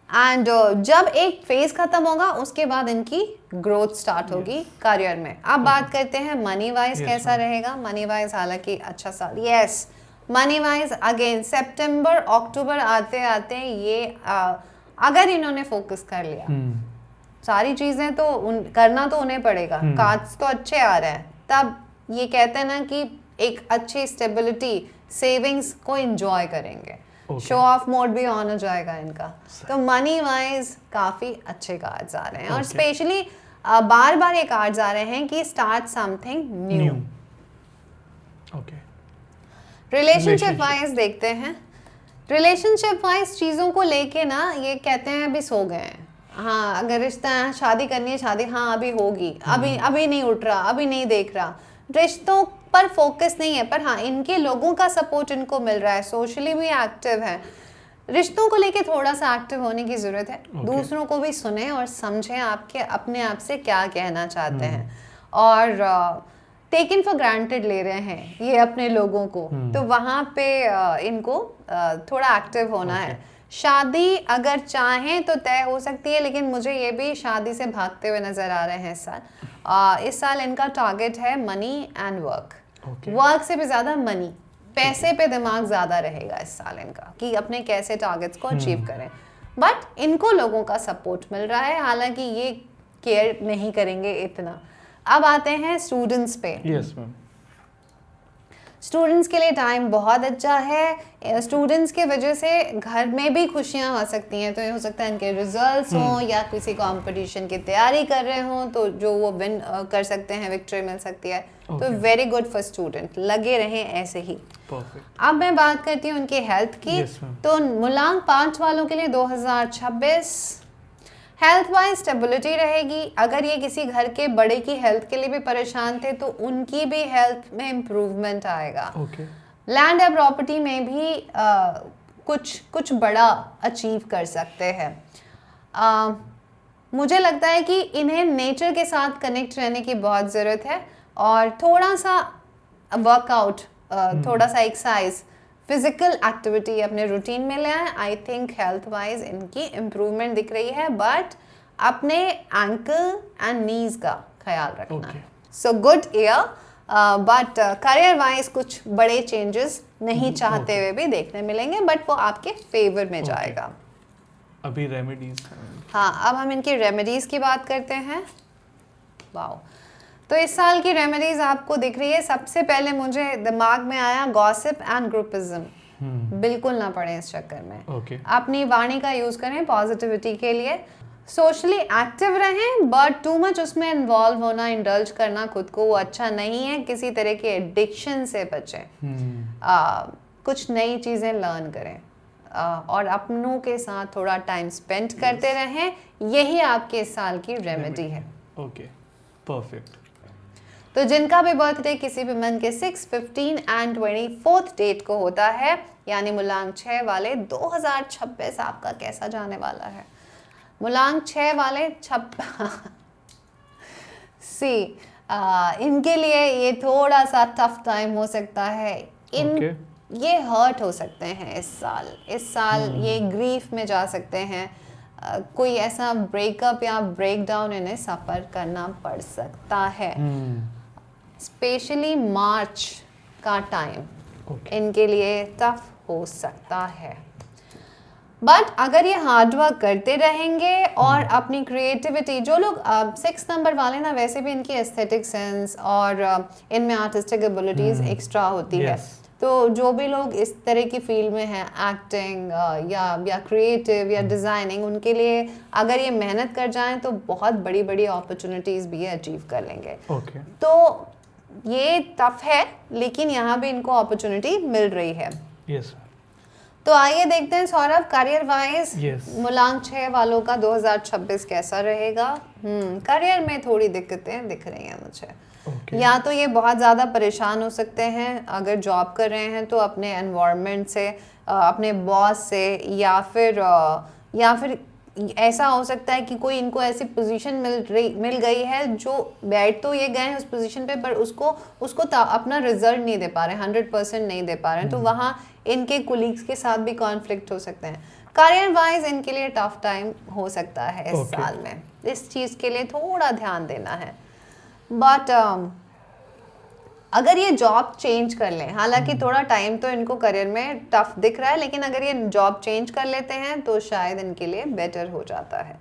एंड जब एक फेज खत्म होगा उसके बाद इनकी ग्रोथ स्टार्ट होगी करियर में। अब बात करते हैं मनी वाइज कैसा रहेगा। मनी वाइज हालांकि अच्छा साल, यस, मनी वाइज अगेन सितंबर अक्टूबर आते आते ये अगर इन्होंने फोकस कर लिया, सारी चीज़ें तो करना तो उन्हें पड़ेगा, कार्ड्स तो अच्छे आ रहे हैं, तब ये कहते हैं ना कि एक अच्छी स्टेबिलिटी, सेविंग्स को एंजॉय करेंगे। शो ऑफ मोड भी ऑन हो जाएगा इनका। तो मनी वाइज काफ़ी अच्छे कार्ड्स आ रहे हैं। और स्पेशली बार बार ये कार्ड्स आ रहे हैं कि start something new. Relationship wise देखते हैं। रिलेशनशिप वाइज चीज़ों को लेके ना ये कहते हैं अभी सो गए हैं। हाँ, अगर रिश्ता है, शादी करनी है, शादी हाँ अभी होगी, अभी नहीं उठ रहा, अभी नहीं देख रहा, रिश्तों पर फोकस नहीं है। पर हाँ, इनके लोगों का सपोर्ट इनको मिल रहा है, सोशली भी एक्टिव है। रिश्तों को लेके थोड़ा सा एक्टिव होने की ज़रूरत है। दूसरों को भी सुने और समझें आपके अपने आप से क्या कहना चाहते हैं, और टेकन फॉर ग्रांटेड ले रहे हैं ये अपने लोगों को, तो वहाँ पे इनको थोड़ा एक्टिव होना है। शादी अगर चाहें तो तय हो सकती है, लेकिन मुझे ये भी शादी से भागते हुए नज़र आ रहे हैं इस साल। इस साल इनका टारगेट है मनी एंड वर्क। वर्क से भी ज़्यादा मनी, पैसे पे दिमाग ज़्यादा रहेगा इस साल इनका कि अपने कैसे टारगेट्स को अचीव करें। बट इनको लोगों का सपोर्ट मिल रहा है, हालांकि ये केयर नहीं करेंगे इतना। अब आते हैं स्टूडेंट्स पे। yes, स्टूडेंट्स के लिए टाइम बहुत अच्छा है। स्टूडेंट्स के वजह से घर में भी खुशियां आ सकती हैं, तो ये हो सकता है इनके रिजल्ट्स हों या किसी कंपटीशन की तैयारी कर रहे हों तो जो वो विन कर सकते हैं, विक्ट्री मिल सकती है। तो वेरी गुड फॉर स्टूडेंट, लगे रहें ऐसे ही। अब मैं बात करती हूँ उनकी हेल्थ की। तो मूलांक 5 वालों के लिए 2026 हेल्थ वाइज स्टेबिलिटी रहेगी। अगर ये किसी घर के बड़े की हेल्थ के लिए भी परेशान थे तो उनकी भी हेल्थ में इम्प्रूवमेंट आएगा। लैंड या प्रॉपर्टी में भी कुछ बड़ा अचीव कर सकते हैं। मुझे लगता है कि इन्हें नेचर के साथ कनेक्ट रहने की बहुत ज़रूरत है और थोड़ा सा वर्कआउट, थोड़ा सा एक्सरसाइज, फिजिकल एक्टिविटी अपने रूटीन में ले आए। आई थिंक हेल्थ वाइज इनकी इम्प्रूवमेंट दिख रही है, बट अपने एंकल एंड नीज का ख्याल रखना है। So good year, but career wise कुछ बड़े चेंजेस नहीं चाहते हुए भी देखने मिलेंगे, बट वो आपके फेवर में जाएगा। अभी रेमेडीज, हाँ, अब हम इनकी रेमेडीज की बात करते हैं। वाओ, तो इस साल की रेमेडीज आपको दिख रही है। सबसे पहले मुझे दिमाग में आया गॉसिप एंड ग्रुपिज्म। बिल्कुल ना पड़े इस चक्कर में। अपनी वाणी का यूज करें पॉजिटिविटी के लिए। सोशली एक्टिव रहें, बट टू मच उसमें इन्वॉल्व होना, इंडल्ज करना खुद को, वो अच्छा नहीं है। किसी तरह के एडिक्शन से बचें। कुछ नई चीज़ें लर्न करें और अपनों के साथ थोड़ा टाइम स्पेंड करते रहें। यही आपके इस साल की रेमेडी है। Okay, perfect. तो जिनका भी बर्थडे किसी भी मंथ के 6, 15 एंड 24 डेट को होता है, यानी मूलांक 6 वाले, 2026 आपका कैसा जाने वाला है? मूलांक 6 वाले इनके लिए ये थोड़ा सा टफ टाइम हो सकता है। ये हर्ट हो सकते हैं इस साल ये ग्रीफ में जा सकते हैं। कोई ऐसा ब्रेकअप या ब्रेकडाउन इन्हें सफ़र करना पड़ सकता है। स्पेशली मार्च का टाइम इनके लिए टफ हो सकता है, बट अगर ये हार्ड वर्क करते रहेंगे और अपनी क्रिएटिविटी, जो लोग 6 नंबर वाले ना, वैसे भी इनकी एस्थेटिक सेंस और इनमें आर्टिस्टिक एबिलिटीज एक्स्ट्रा होती है। तो जो भी लोग इस तरह की फील्ड में हैं, एक्टिंग या क्रिएटिव या डिज़ाइनिंग, उनके लिए अगर ये मेहनत कर जाएं तो बहुत बड़ी बड़ी अपॉर्चुनिटीज़ भी अचीव कर लेंगे। तो ये टफ है, लेकिन यहाँ भी इनको अपॉर्चुनिटी मिल रही है। तो आइए देखते हैं सौरभ, करियर वाइज मूलांक 6 वालों का 2026 कैसा रहेगा। करियर में थोड़ी दिक्कतें दिख रही हैं मुझे। या तो ये बहुत ज़्यादा परेशान हो सकते हैं अगर जॉब कर रहे हैं तो अपने एनवायरनमेंट से, अपने बॉस से, या फिर ऐसा हो सकता है कि कोई इनको ऐसी पोजीशन मिल गई है जो बैठ तो ये गए हैं उस पोजीशन पे, पर उसको अपना रिजल्ट नहीं दे पा रहे, 100% नहीं दे पा रहे हैं। तो वहाँ इनके कोलीग्स के साथ भी कॉन्फ्लिक्ट हो सकते हैं। करियर वाइज इनके लिए टफ टाइम हो सकता है इस साल में। इस चीज़ के लिए थोड़ा ध्यान देना है। बट अगर ये जॉब चेंज कर लें, हालांकि थोड़ा टाइम तो इनको करियर में टफ दिख रहा है, लेकिन अगर ये जॉब चेंज कर लेते हैं तो शायद इनके लिए बेटर हो जाता है।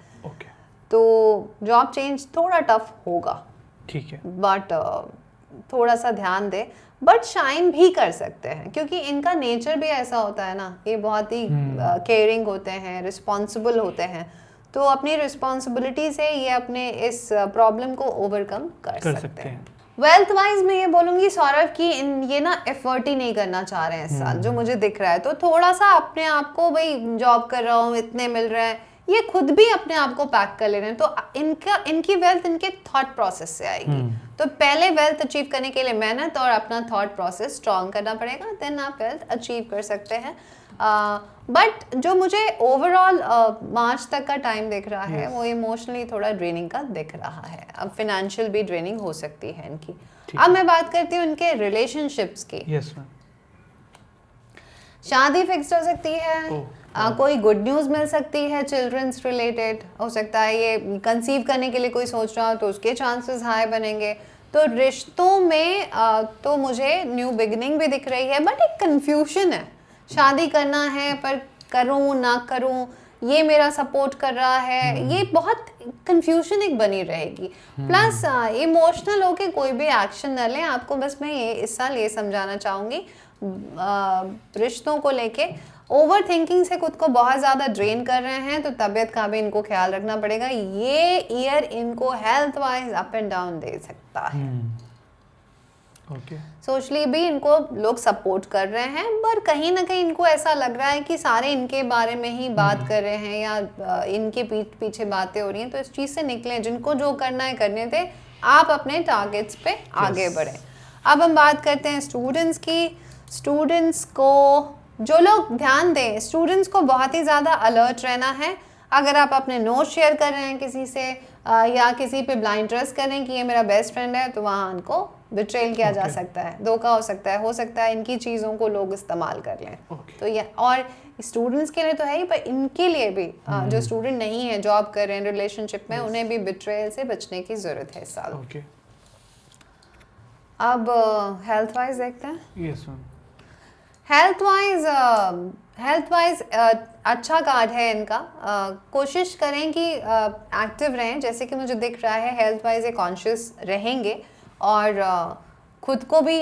तो जॉब चेंज थोड़ा टफ होगा, ठीक है, बट थोड़ा सा ध्यान दे, बट शाइन भी कर सकते हैं क्योंकि इनका नेचर भी ऐसा होता है ना, ये बहुत ही केयरिंग होते हैं, रिस्पॉन्सिबल होते हैं। तो अपनी रिस्पॉन्सिबिलिटी से ये अपने इस प्रॉब्लम को ओवरकम कर सकते हैं। वेल्थ वाइज मैं ये बोलूँगी सौरभ कि ये ना एफर्ट ही नहीं करना चाह रहे हैं इस साल, जो मुझे दिख रहा है। तो थोड़ा सा अपने आप को, भाई जॉब कर रहा हूँ, इतने मिल रहे हैं, ये खुद भी अपने आप को पैक कर ले रहे हैं। तो इनकी वेल्थ इनके थॉट प्रोसेस से आएगी। तो पहले वेल्थ अचीव करने के लिए मेहनत और अपना थॉट प्रोसेस स्ट्रॉन्ग करना पड़ेगा, देन आप वेल्थ अचीव कर सकते हैं। बट जो मुझे ओवरऑल मार्च तक का टाइम दिख रहा है वो इमोशनली थोड़ा ड्रेनिंग का दिख रहा है। अब फिनेंशियल भी ड्रेनिंग हो सकती है इनकी। अब मैं बात करती हूँ इनके रिलेशनशिप्स की। शादी फिक्स हो सकती है, कोई गुड न्यूज़ मिल सकती है, चिल्ड्रंस रिलेटेड हो सकता है। ये कंसीव करने के लिए कोई सोच रहा हो तो उसके चांसेस हाई बनेंगे। तो रिश्तों में तो मुझे न्यू बिगिनिंग भी दिख रही है, बट एक कंफ्यूजन है। शादी करना है पर करूँ ना करूँ, ये मेरा सपोर्ट कर रहा है, ये बहुत कंफ्यूजन एक बनी रहेगी। प्लस इमोशनल होके कोई भी एक्शन न लें। आपको बस मैं ये इस साल ये समझाना चाहूँगी, रिश्तों को लेके ओवर थिंकिंग से खुद को बहुत ज़्यादा ड्रेन कर रहे हैं, तो तबीयत का भी इनको ख्याल रखना पड़ेगा। ये ईयर इनको health wise up and down दे सकता है। सोशली भी इनको लोग सपोर्ट कर रहे हैं, पर कहीं ना कहीं इनको ऐसा लग रहा है कि सारे इनके बारे में ही बात कर रहे हैं या इनके पीछे बातें हो रही हैं। तो इस चीज़ से निकलें, जिनको जो करना है करने दें, आप अपने टारगेट्स पे आगे बढ़ें। अब हम बात करते हैं स्टूडेंट्स की। स्टूडेंट्स को जो लोग ध्यान दें, स्टूडेंट्स को बहुत ही ज़्यादा अलर्ट रहना है। अगर आप अपने नोट शेयर कर रहे हैं किसी से या किसी पे ब्लाइंड ट्रस्ट कर रहे हैं कि ये मेरा बेस्ट फ्रेंड है, तो वहाँ उनको बिट्रेल किया जा सकता है, धोखा हो सकता है इनकी चीज़ों को लोग इस्तेमाल कर लें। तो ये और स्टूडेंट्स के लिए तो है ही, पर इनके लिए भी जो स्टूडेंट नहीं है, जॉब कर रहे हैं, रिलेशनशिप में, उन्हें भी बिट्रेल से बचने की ज़रूरत है इस साल। अब हेल्थ वाइज देखते हैं। हेल्थ वाइज अच्छा कार्ड है इनका। कोशिश करें कि एक्टिव रहें, जैसे कि मुझे दिख रहा है हेल्थ वाइज ये कॉन्शियस रहेंगे और खुद को भी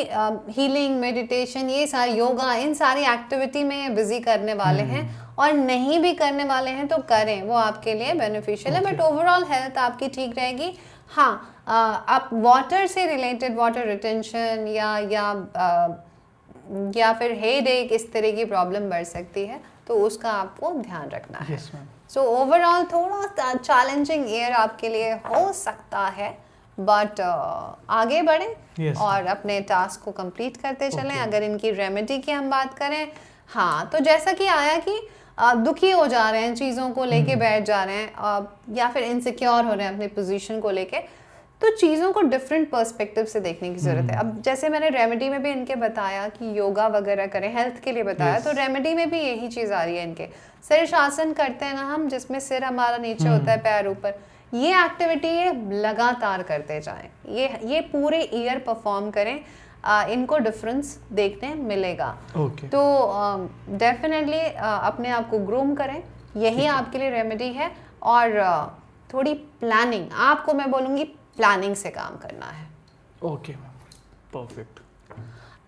हीलिंग, मेडिटेशन, ये सारी योगा, इन सारी एक्टिविटी में बिजी करने वाले हैं। और नहीं भी करने वाले हैं तो करें, वो आपके लिए बेनिफिशियल है। बट ओवरऑल हेल्थ आपकी ठीक रहेगी। हाँ, आप वाटर से रिलेटेड, वाटर रिटेंशन या फिर हेडेक, इस तरह की प्रॉब्लम बढ़ सकती है, तो उसका आपको ध्यान रखना है। सो ओवरऑल थोड़ा चैलेंजिंग ईयर आपके लिए हो सकता है, बट आगे बढ़ें और अपने टास्क को कंप्लीट करते चलें। अगर इनकी रेमेडी की हम बात करें, हाँ, तो जैसा कि आया कि दुखी हो जा रहे हैं, चीज़ों को लेके बैठ जा रहे हैं या फिर इनसिक्योर हो रहे हैं अपनी पोजीशन को लेके, तो चीज़ों को डिफरेंट पर्सपेक्टिव से देखने की ज़रूरत है। अब जैसे मैंने रेमेडी में भी इनके बताया कि योगा वगैरह करें, हेल्थ के लिए बताया, तो रेमेडी में भी यही चीज़ आ रही है इनके। शीर्षासन करते हैं ना हम, जिसमें सिर हमारा नीचे होता है, पैर ऊपर, ये एक्टिविटी ये लगातार करते जाएं, ये पूरे ईयर परफॉर्म करें, इनको डिफरेंस देखने मिलेगा। तो डेफिनेटली अपने आप को ग्रूम करें, यही आपके लिए रेमेडी है। और थोड़ी प्लानिंग, आपको मैं बोलूँगी प्लानिंग से काम करना है। Okay ma'am, perfect.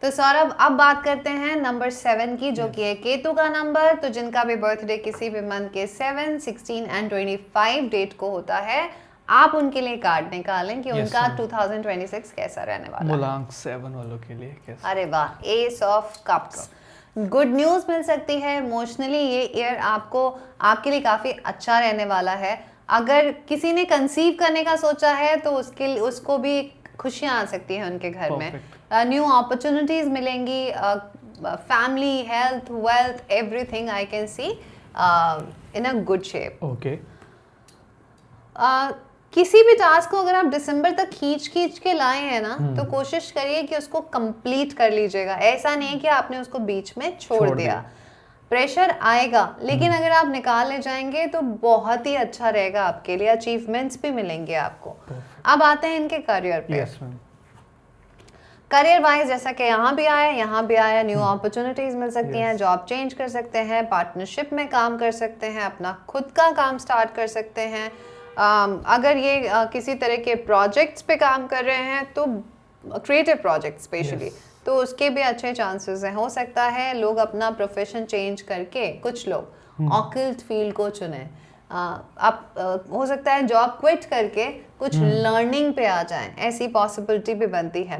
तो सौरभ, अब बात करते हैं नंबर 7 की, जो कि है केतु का नंबर। तो जिनका भी बर्थडे किसी भी मंथ के 7, 16 एंड 25 डेट को होता है, आप उनके लिए कार्ड निकालें कि उनका 2026 कैसा रहने वाला है। मूलांक 7 वालों के लिए कैसा? अरे वाह, ace of cups, good news मिल सकती है। इमोशनली ये ईयर आपके लिए काफ़ी अच्छा रहने वाला है। अगर किसी ने कंसीव करने का सोचा है तो उसको भी खुशियाँ आ सकती हैं उनके घर में, न्यू अपॉर्चुनिटीज़ मिलेंगी, family, health, wealth, everything I can see in a good shape. Okay. किसी भी टास्क को अगर आप दिसंबर तक खींच के लाए हैं ना, तो कोशिश करिए कि उसको कंप्लीट कर लीजिएगा। ऐसा नहीं कि आपने उसको बीच में छोड़ दिया। प्रेशर आएगा, लेकिन अगर आप निकाल ले जाएंगे तो बहुत ही अच्छा रहेगा आपके लिए, अचीवमेंट्स भी मिलेंगे आपको। अब आते हैं इनके करियर पे। करियर वाइज जैसा कि यहाँ भी आया, न्यू अपॉर्चुनिटीज मिल सकती हैं, जॉब चेंज कर सकते हैं, पार्टनरशिप में काम कर सकते हैं, अपना खुद का काम स्टार्ट कर सकते हैं। अगर ये किसी तरह के प्रोजेक्ट्स पे काम कर रहे हैं, तो क्रिएटिव प्रोजेक्ट स्पेशली, तो उसके भी अच्छे चांसेस हैं। हो सकता है लोग अपना प्रोफेशन चेंज करके, कुछ लोग ऑकल्ट फील्ड को चुने। आप हो सकता है जॉब क्विट करके कुछ लर्निंग पे आ जाएं, ऐसी पॉसिबिलिटी भी बनती है।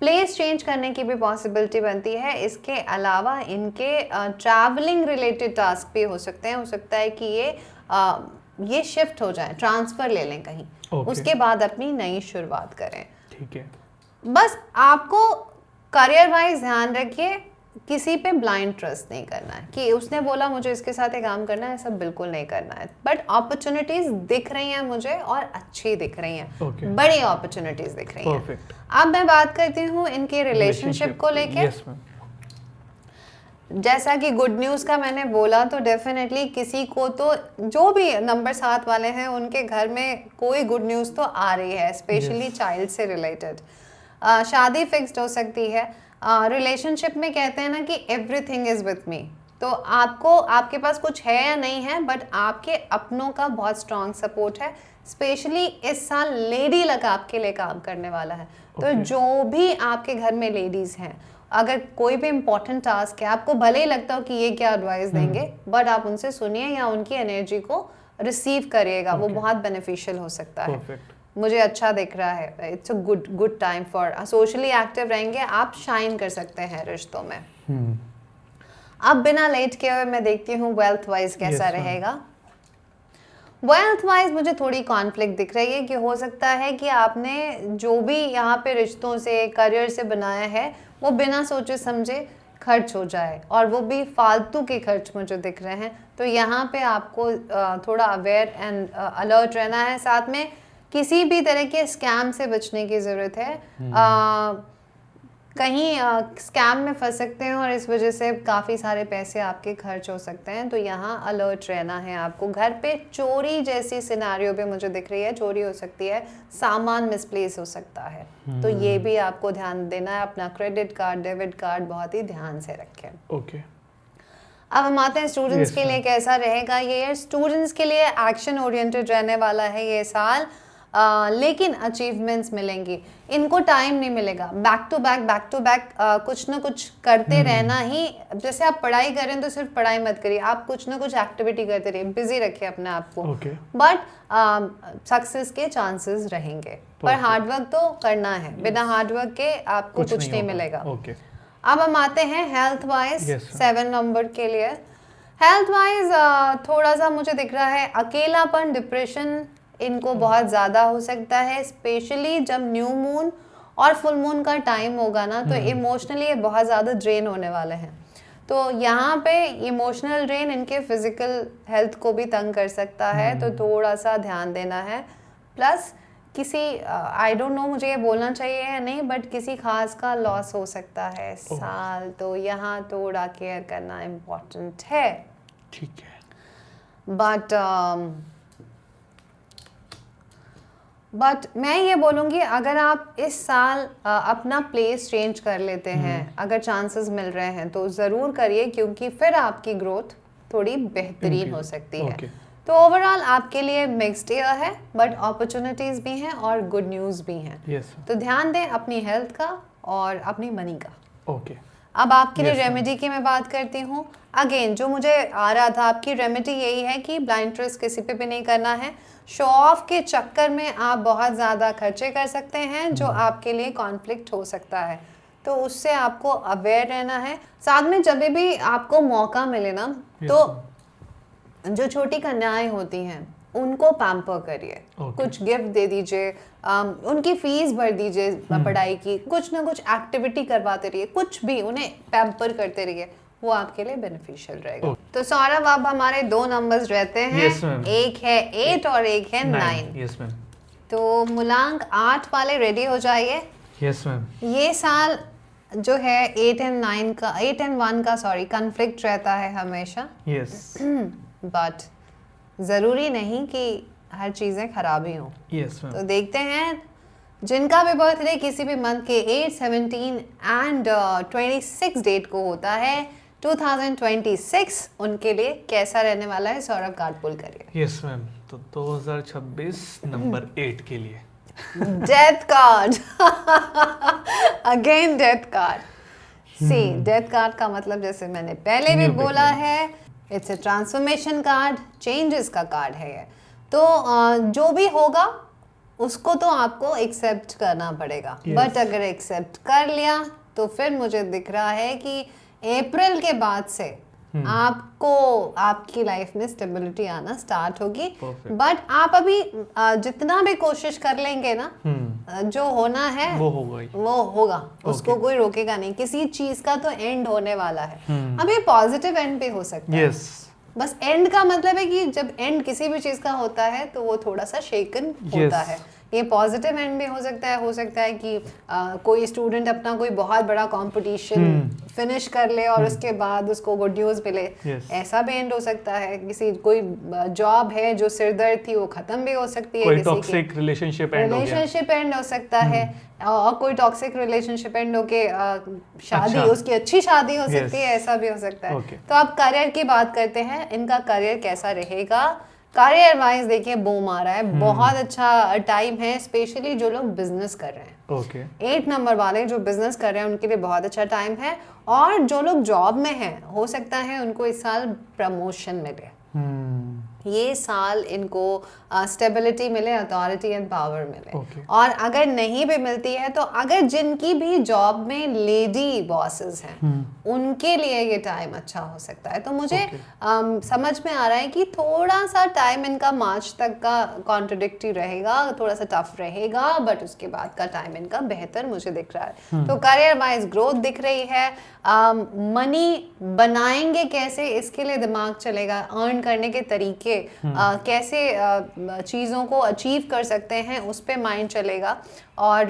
प्लेस चेंज करने की भी पॉसिबिलिटी बनती है। इसके अलावा इनके ट्रैवलिंग रिलेटेड टास्क भी हो सकते हैं। हो सकता है कि ये शिफ्ट हो जाए, ट्रांसफ़र ले लें कहीं, उसके बाद अपनी नई शुरुआत करें। ठीक है। बस आपको करियर वाइज ध्यान रखिए, किसी पे ब्लाइंड ट्रस्ट नहीं करना है कि उसने बोला मुझे इसके साथ काम करना है, सब बिल्कुल नहीं करना है। बट अपॉर्चुनिटीज दिख रही हैं मुझे, और अच्छी दिख रही हैं, बड़ी अपॉर्चुनिटीज दिख रही हैं। अब मैं बात करती हूँ इनके रिलेशनशिप को लेके। जैसा कि गुड न्यूज़ का मैंने बोला, तो डेफिनेटली किसी को तो, जो भी नंबर 7 वाले हैं, उनके घर में कोई गुड न्यूज़ तो आ रही है, स्पेशली चाइल्ड से रिलेटेड। शादी फिक्स्ड हो सकती है। रिलेशनशिप में कहते हैं ना कि एवरीथिंग इज़ विथ मी, तो आपको, आपके पास कुछ है या नहीं है, बट आपके अपनों का बहुत स्ट्रॉन्ग सपोर्ट है। स्पेशली इस साल लेडी लक आपके लिए काम करने वाला है। तो जो भी आपके घर में लेडीज हैं, अगर कोई भी इम्पोर्टेंट टास्क है, आपको भले ही लगता हो कि ये क्या एडवाइस देंगे, बट आप उनसे सुनिए या उनकी एनर्जी को रिसीव करिएगा, वो बहुत बेनिफिशियल हो सकता है। मुझे अच्छा दिख रहा है, it's a good time for socially active रहेंगे, आप शाइन कर सकते हैं रिश्तों में। अब बिना लेट किए हुए मैं देखती हूँ वेल्थ वाइज कैसा रहेगा। वेल्थ वाइज मुझे थोड़ी कॉन्फ्लिक्ट दिख रही है कि हो सकता है कि आपने जो भी यहाँ पे रिश्तों से, करियर से बनाया है, वो बिना सोचे समझे खर्च हो जाए, और वो भी फालतू के खर्च मुझे दिख रहे हैं। तो यहाँ पे आपको थोड़ा अवेयर एंड अलर्ट रहना है। साथ में किसी भी तरह के स्कैम से बचने की ज़रूरत है। कहीं स्कैम में फंस सकते हैं और इस वजह से काफ़ी सारे पैसे आपके खर्च हो सकते हैं। तो यहाँ अलर्ट रहना है आपको। घर पे चोरी जैसी सिनारियो भी मुझे दिख रही है, चोरी हो सकती है, सामान मिसप्लेस हो सकता है। तो ये भी आपको ध्यान देना है। अपना क्रेडिट कार्ड, डेबिट कार्ड बहुत ही ध्यान से रखें। ओके। अब हम आते हैं स्टूडेंट्स के लिए कैसा रहेगा ये ईयर। स्टूडेंट्स के लिए एक्शन ओरिएंटेड रहने वाला है ये साल, लेकिन अचीवमेंट्स मिलेंगी। इनको टाइम नहीं मिलेगा, बैक टू बैक कुछ ना कुछ करते रहना ही। जैसे आप पढ़ाई कर रहे हैं तो सिर्फ पढ़ाई मत करिए, आप कुछ ना कुछ एक्टिविटी करते रहिए, बिजी रखिए अपने आप को। बट सक्सेस के चांसेस रहेंगे, पर हार्डवर्क तो करना है। बिना हार्डवर्क के आपको कुछ नहीं मिलेगा। अब हम आते हैं हेल्थ वाइज 7 नंबर के लिए। हेल्थ वाइज थोड़ा सा मुझे दिख रहा है अकेलापन, डिप्रेशन इनको बहुत ज़्यादा हो सकता है। स्पेशली जब न्यू मून और फुल मून का टाइम होगा ना, तो इमोशनली ये बहुत ज़्यादा ड्रेन होने वाले हैं। तो यहाँ पे इमोशनल ड्रेन इनके फिजिकल हेल्थ को भी तंग कर सकता है, तो थोड़ा सा ध्यान देना है। प्लस किसी आई डोंट नो मुझे ये बोलना चाहिए या नहीं, बट किसी खास का लॉस हो सकता है साल, तो यहाँ थोड़ा केयर करना इम्पोर्टेंट है। ठीक है। बट मैं ये बोलूँगी, अगर आप इस साल अपना प्लेस चेंज कर लेते हैं, अगर चांसेस मिल रहे हैं तो ज़रूर करिए, क्योंकि फिर आपकी ग्रोथ थोड़ी बेहतरीन हो सकती है। तो ओवरऑल आपके लिए मिक्स्ड ईयर है, बट अपॉर्चुनिटीज़ भी हैं और गुड न्यूज़ भी हैं। तो ध्यान दें अपनी हेल्थ का और अपनी मनी का। अब आपके लिए रेमेडी की मैं बात करती हूँ। अगेन जो मुझे आ रहा था, आपकी रेमेडी यही है कि ब्लाइंड ट्रस्ट किसी पे भी नहीं करना है। शो ऑफ के चक्कर में आप बहुत ज़्यादा खर्चे कर सकते हैं, जो आपके लिए कॉन्फ्लिक्ट हो सकता है, तो उससे आपको अवेयर रहना है। साथ में जब भी आपको मौका मिले ना, तो जो छोटी कन्याएं होती हैं उनको पैम्पर करिए। कुछ गिफ्ट दे दीजिए, उनकी फीस भर दीजिए पढ़ाई की, कुछ ना कुछ एक्टिविटी करवाते रहिए, कुछ भी उन्हें पैम्पर करते रहिए, वो आपके लिए बेनिफिशियल रहेगा। तो सौरभ, अब हमारे 2 नंबर्स रहते हैं, एक है 8 और एक है 9। तो मूलांक 8 वाले रेडी हो जाइए। Yes ma'am. ये साल जो है 8 and 9 का, 8 and 1 का कॉन्फ्लिक्ट रहता है हमेशा। यस। बट ज़रूरी नहीं कि हर चीज़ें खराब ही हों। तो देखते हैं जिनका भी बर्थडे किसी भी मंथ के 8, 17 and 26 डेट को होता है 2026, उनके लिए कैसा रहने वाला है। सौरभ, कार्ड पुल करिए। Yes ma'am. तो 2026 नंबर 8 के लिए death card. Again death card. See, death card का मतलब जैसे मैंने पहले भी बोला है, it's a transformation card, changes का कार्ड है ये। तो जो भी होगा उसको तो आपको एक्सेप्ट करना पड़ेगा। बट अगर एक्सेप्ट कर लिया तो फिर मुझे दिख रहा है कि अप्रैल के बाद से आपको आपकी लाइफ में स्टेबिलिटी आना स्टार्ट होगी। बट आप अभी जितना भी कोशिश कर लेंगे ना, जो होना है वो होगा। उसको कोई रोकेगा नहीं। किसी चीज का तो एंड होने वाला है। अब ये पॉजिटिव एंड भी हो सकता है। बस एंड का मतलब है कि जब एंड किसी भी चीज का होता है तो वो थोड़ा सा शेकन होता है। ये पॉजिटिव एंड भी हो सकता है कि कोई स्टूडेंट अपना कोई बहुत बड़ा कंपटीशन फिनिश कर ले और उसके बाद उसको गुड न्यूज़ मिले, ऐसा भी एंड हो सकता है। किसी कोई जॉब है जो सिरदर्द थी वो खत्म भी हो सकती है, कोई किसी टॉक्सिक रिलेशनशिप एंड हो सकता है, और कोई टॉक्सिक रिलेशनशिप एंड होके शादी उसकी अच्छी शादी हो सकती है, ऐसा भी हो सकता है। तो आप करियर की बात करते हैं, इनका करियर कैसा रहेगा? करियर वाइज देखिए बूम आ रहा है, बहुत अच्छा टाइम है, स्पेशली जो लोग बिजनेस कर रहे हैं। 8 नंबर वाले जो बिजनेस कर रहे हैं उनके लिए बहुत अच्छा टाइम है, और जो लोग जॉब में हैं हो सकता है उनको इस साल प्रमोशन मिले। ये साल इनको स्टेबिलिटी मिले, अथॉरिटी एंड पावर मिले। और अगर नहीं भी मिलती है तो अगर जिनकी भी जॉब में लेडी बॉसेस हैं उनके लिए ये टाइम अच्छा हो सकता है। तो मुझे समझ में आ रहा है कि थोड़ा सा टाइम इनका मार्च तक का कॉन्ट्रडिक्टरी रहेगा, थोड़ा सा टफ रहेगा, बट उसके बाद का टाइम इनका बेहतर मुझे दिख रहा है। तो करियर वाइज ग्रोथ दिख रही है। मनी बनाएंगे कैसे, इसके लिए दिमाग चलेगा, अर्न करने के तरीके कैसे चीज़ों को अचीव कर सकते हैं उस पे माइंड चलेगा, और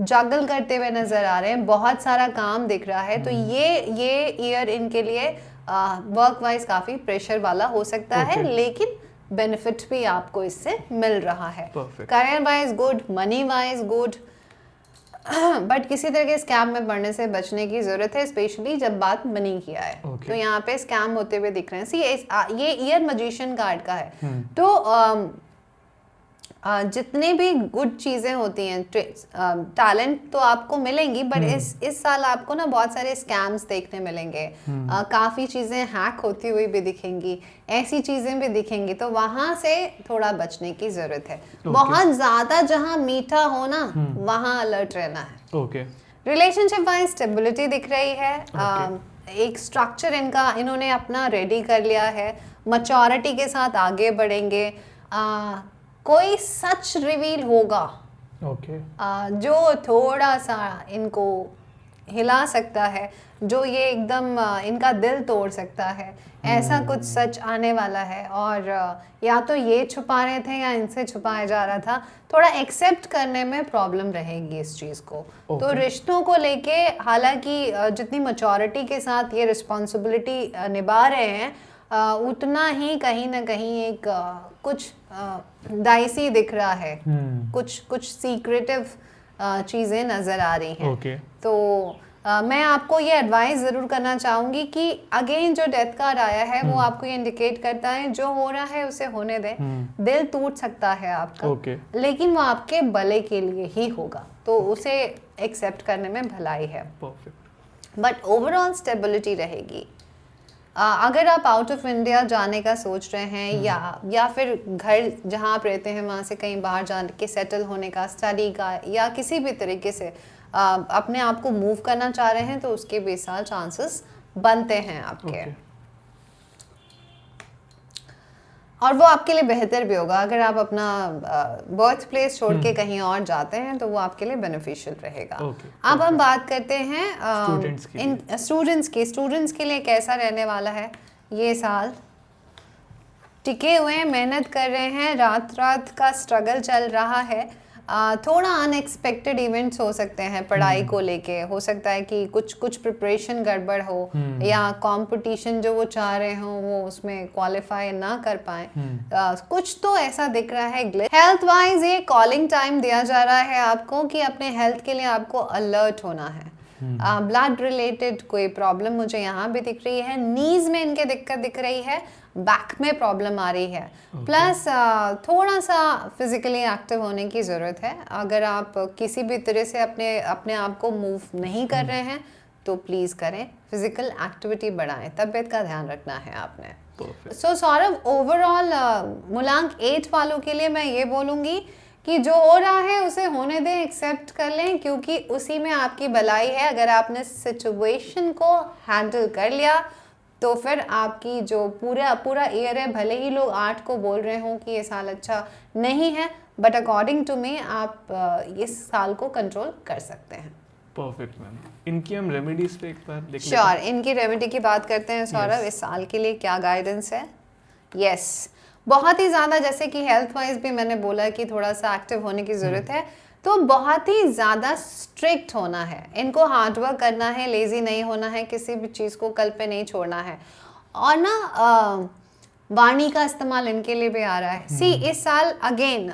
जगल करते हुए नज़र आ रहे हैं, बहुत सारा काम दिख रहा है। तो ये ईयर इनके लिए वर्क वाइज काफ़ी प्रेशर वाला हो सकता है, लेकिन बेनिफिट भी आपको इससे मिल रहा है। Career wise good, money wise good, but किसी तरह के स्कैम में पड़ने से बचने की जरूरत है, स्पेशली जब बात मनी की आए। तो यहाँ पे स्कैम होते हुए दिख रहे हैं। ये ईयर मैजिशियन कार्ड का है। तो जितने भी गुड चीज़ें होती हैं, टैलेंट तो आपको मिलेंगी, बट इस साल आपको ना बहुत सारे स्कैम्स देखने मिलेंगे, काफ़ी चीज़ें हैक होती हुई भी दिखेंगी, ऐसी चीज़ें भी दिखेंगी। तो वहाँ से थोड़ा बचने की ज़रूरत है। बहुत ज़्यादा जहाँ मीठा हो ना वहाँ अलर्ट रहना है। रिलेशनशिप वाइज स्टेबिलिटी दिख रही है। एक स्ट्रक्चर इन्होंने अपना रेडी कर लिया है, मैच्योरिटी के साथ आगे बढ़ेंगे। कोई सच रिवील होगा जो थोड़ा सा इनको हिला सकता है, जो ये एकदम इनका दिल तोड़ सकता है, ऐसा कुछ सच आने वाला है। और या तो ये छुपा रहे थे या इनसे छुपाया जा रहा था, थोड़ा एक्सेप्ट करने में प्रॉब्लम रहेगी इस चीज़ को। तो रिश्तों को लेके हालांकि जितनी मैच्योरिटी के साथ ये रिस्पॉन्सिबिलिटी निभा रहे हैं, उतना ही कहीं ना कहीं एक कुछ डाइसी दिख रहा है, कुछ सीक्रेटिव चीज़ें नज़र आ रही हैं। तो मैं आपको ये एडवाइस ज़रूर करना चाहूँगी कि अगेन जो डेथ कार्ड आया है वो आपको ये इंडिकेट करता है जो हो रहा है उसे होने दें। दिल टूट सकता है आपका, लेकिन वो आपके भले के लिए ही होगा, तो उसे एक्सेप्ट करने में भलाई है। बट ओवरऑल स्टेबिलिटी रहेगी। अगर आप आउट ऑफ इंडिया जाने का सोच रहे हैं या फिर घर जहाँ आप रहते हैं वहाँ से कहीं बाहर जाने के सेटल होने का, स्टडी का, या किसी भी तरीके से अपने आप को मूव करना चाह रहे हैं, तो उसके बेसाल चांसेस बनते हैं आपके। और वो आपके लिए बेहतर भी होगा। अगर आप अपना बर्थ प्लेस छोड़ के कहीं और जाते हैं तो वो आपके लिए बेनिफिशियल रहेगा। अब हम बात करते हैं स्टूडेंट्स के लिए कैसा रहने वाला है ये साल। टिके हुए हैं, मेहनत कर रहे हैं, रात का स्ट्रगल चल रहा है। थोड़ा अनएक्सपेक्टेड इवेंट्स हो सकते हैं पढ़ाई को लेके, हो सकता है कि कुछ प्रिपरेशन गड़बड़ हो, या कंपटीशन जो वो चाह रहे हो वो उसमें क्वालिफाई ना कर पाए, कुछ तो ऐसा दिख रहा है। हेल्थ वाइज ये कॉलिंग टाइम दिया जा रहा है आपको कि अपने हेल्थ के लिए आपको अलर्ट होना है। ब्लड रिलेटेड कोई प्रॉब्लम मुझे यहाँ भी दिख रही है, नीज में इनके दिक्कत दिख रही है, बैक में प्रॉब्लम आ रही है, प्लस थोड़ा सा फिजिकली एक्टिव होने की ज़रूरत है। अगर आप किसी भी तरह से अपने आप को मूव नहीं कर रहे हैं तो प्लीज़ करें, फिजिकल एक्टिविटी बढ़ाएं, तबीयत का ध्यान रखना है आपने। सो सौरभ, ओवरऑल मूलांक 8 वालों के लिए मैं ये बोलूँगी कि जो हो रहा है उसे होने दें, एक्सेप्ट कर लें, क्योंकि उसी में आपकी भलाई है। अगर आपने सिचुएशन को हैंडल कर लिया तो फिर आपकी जो पूरा ईयर है, भले ही लोग 8 को बोल रहे हों कि ये साल अच्छा नहीं है, बट अकॉर्डिंग टू मी आप इस साल को कंट्रोल कर सकते हैं। Perfect ma'am. इनकी हम रेमेडीज पे एक बार देख लेते हैं। श्योर, इनकी रेमेडी की बात करते हैं सौरभ। इस साल के लिए क्या गाइडेंस है? बहुत ही ज़्यादा, जैसे कि हेल्थ वाइज भी मैंने बोला कि थोड़ा सा एक्टिव होने की ज़रूरत है, तो बहुत ही ज़्यादा स्ट्रिक्ट होना है, इनको हार्ड वर्क करना है, लेज़ी नहीं होना है, किसी भी चीज़ को कल पे नहीं छोड़ना है। और ना वाणी का इस्तेमाल इनके लिए भी आ रहा है। सी इस साल अगेन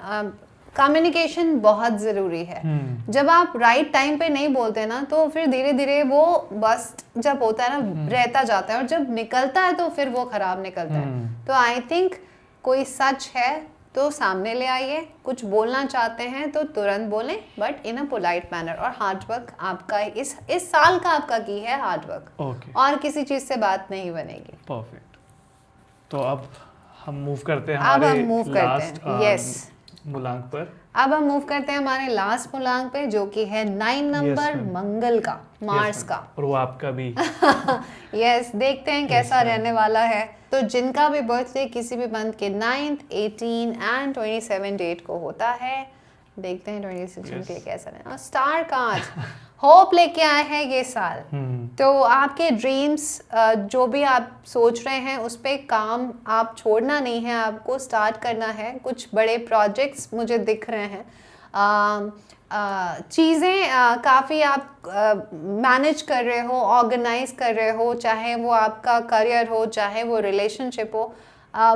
कम्युनिकेशन बहुत ज़रूरी है। जब आप राइट टाइम पे नहीं बोलते ना तो फिर धीरे धीरे वो बस जब होता है ना रहता जाता है, और जब निकलता है तो फिर वो ख़राब निकलता है। तो आई थिंक कोई सच है तो सामने ले आइए, कुछ बोलना चाहते हैं तो तुरंत बोलें, but in a polite manner. और हार्ड वर्क आपका इस साल का आपका की है हार्ड वर्क, और किसी चीज़ से बात नहीं बनेगी। परफेक्ट। तो अब हम मूव करते हैं मूलांक पर। अब हम मूव करते हैं हमारे लास्ट मूलांक पे, जो कि है 9 नंबर मंगल का, मार्स का, और वो आपका भी। यस देखते हैं कैसा रहने वाला है। तो जिनका भी बर्थडे किसी भी मंथ के 9th, 18 एंड 27 डेट को होता है, देखते हैं 26 डे कैसा रहना। स्टार कार्ड होप लेके आए हैं ये साल। तो आपके ड्रीम्स जो भी आप सोच रहे हैं उस पे काम आप छोड़ना नहीं है, आपको स्टार्ट करना है। कुछ बड़े प्रोजेक्ट्स मुझे दिख रहे हैं, चीज़ें काफ़ी आप मैनेज कर रहे हो, ऑर्गेनाइज कर रहे हो, चाहे वो आपका करियर हो, चाहे वो रिलेशनशिप हो।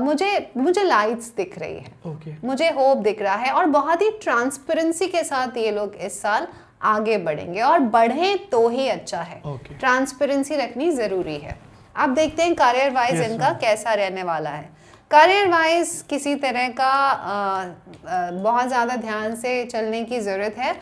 मुझे लाइट्स दिख रही है, मुझे होप दिख रहा है, और बहुत ही ट्रांसपेरेंसी के साथ ये लोग इस साल आगे बढ़ेंगे, और बढ़े तो ही अच्छा है। ट्रांसपेरेंसी रखनी ज़रूरी है। अब देखते हैं करियर वाइज इनका कैसा रहने वाला है। करियर वाइज किसी तरह का बहुत ज़्यादा ध्यान से चलने की ज़रूरत है।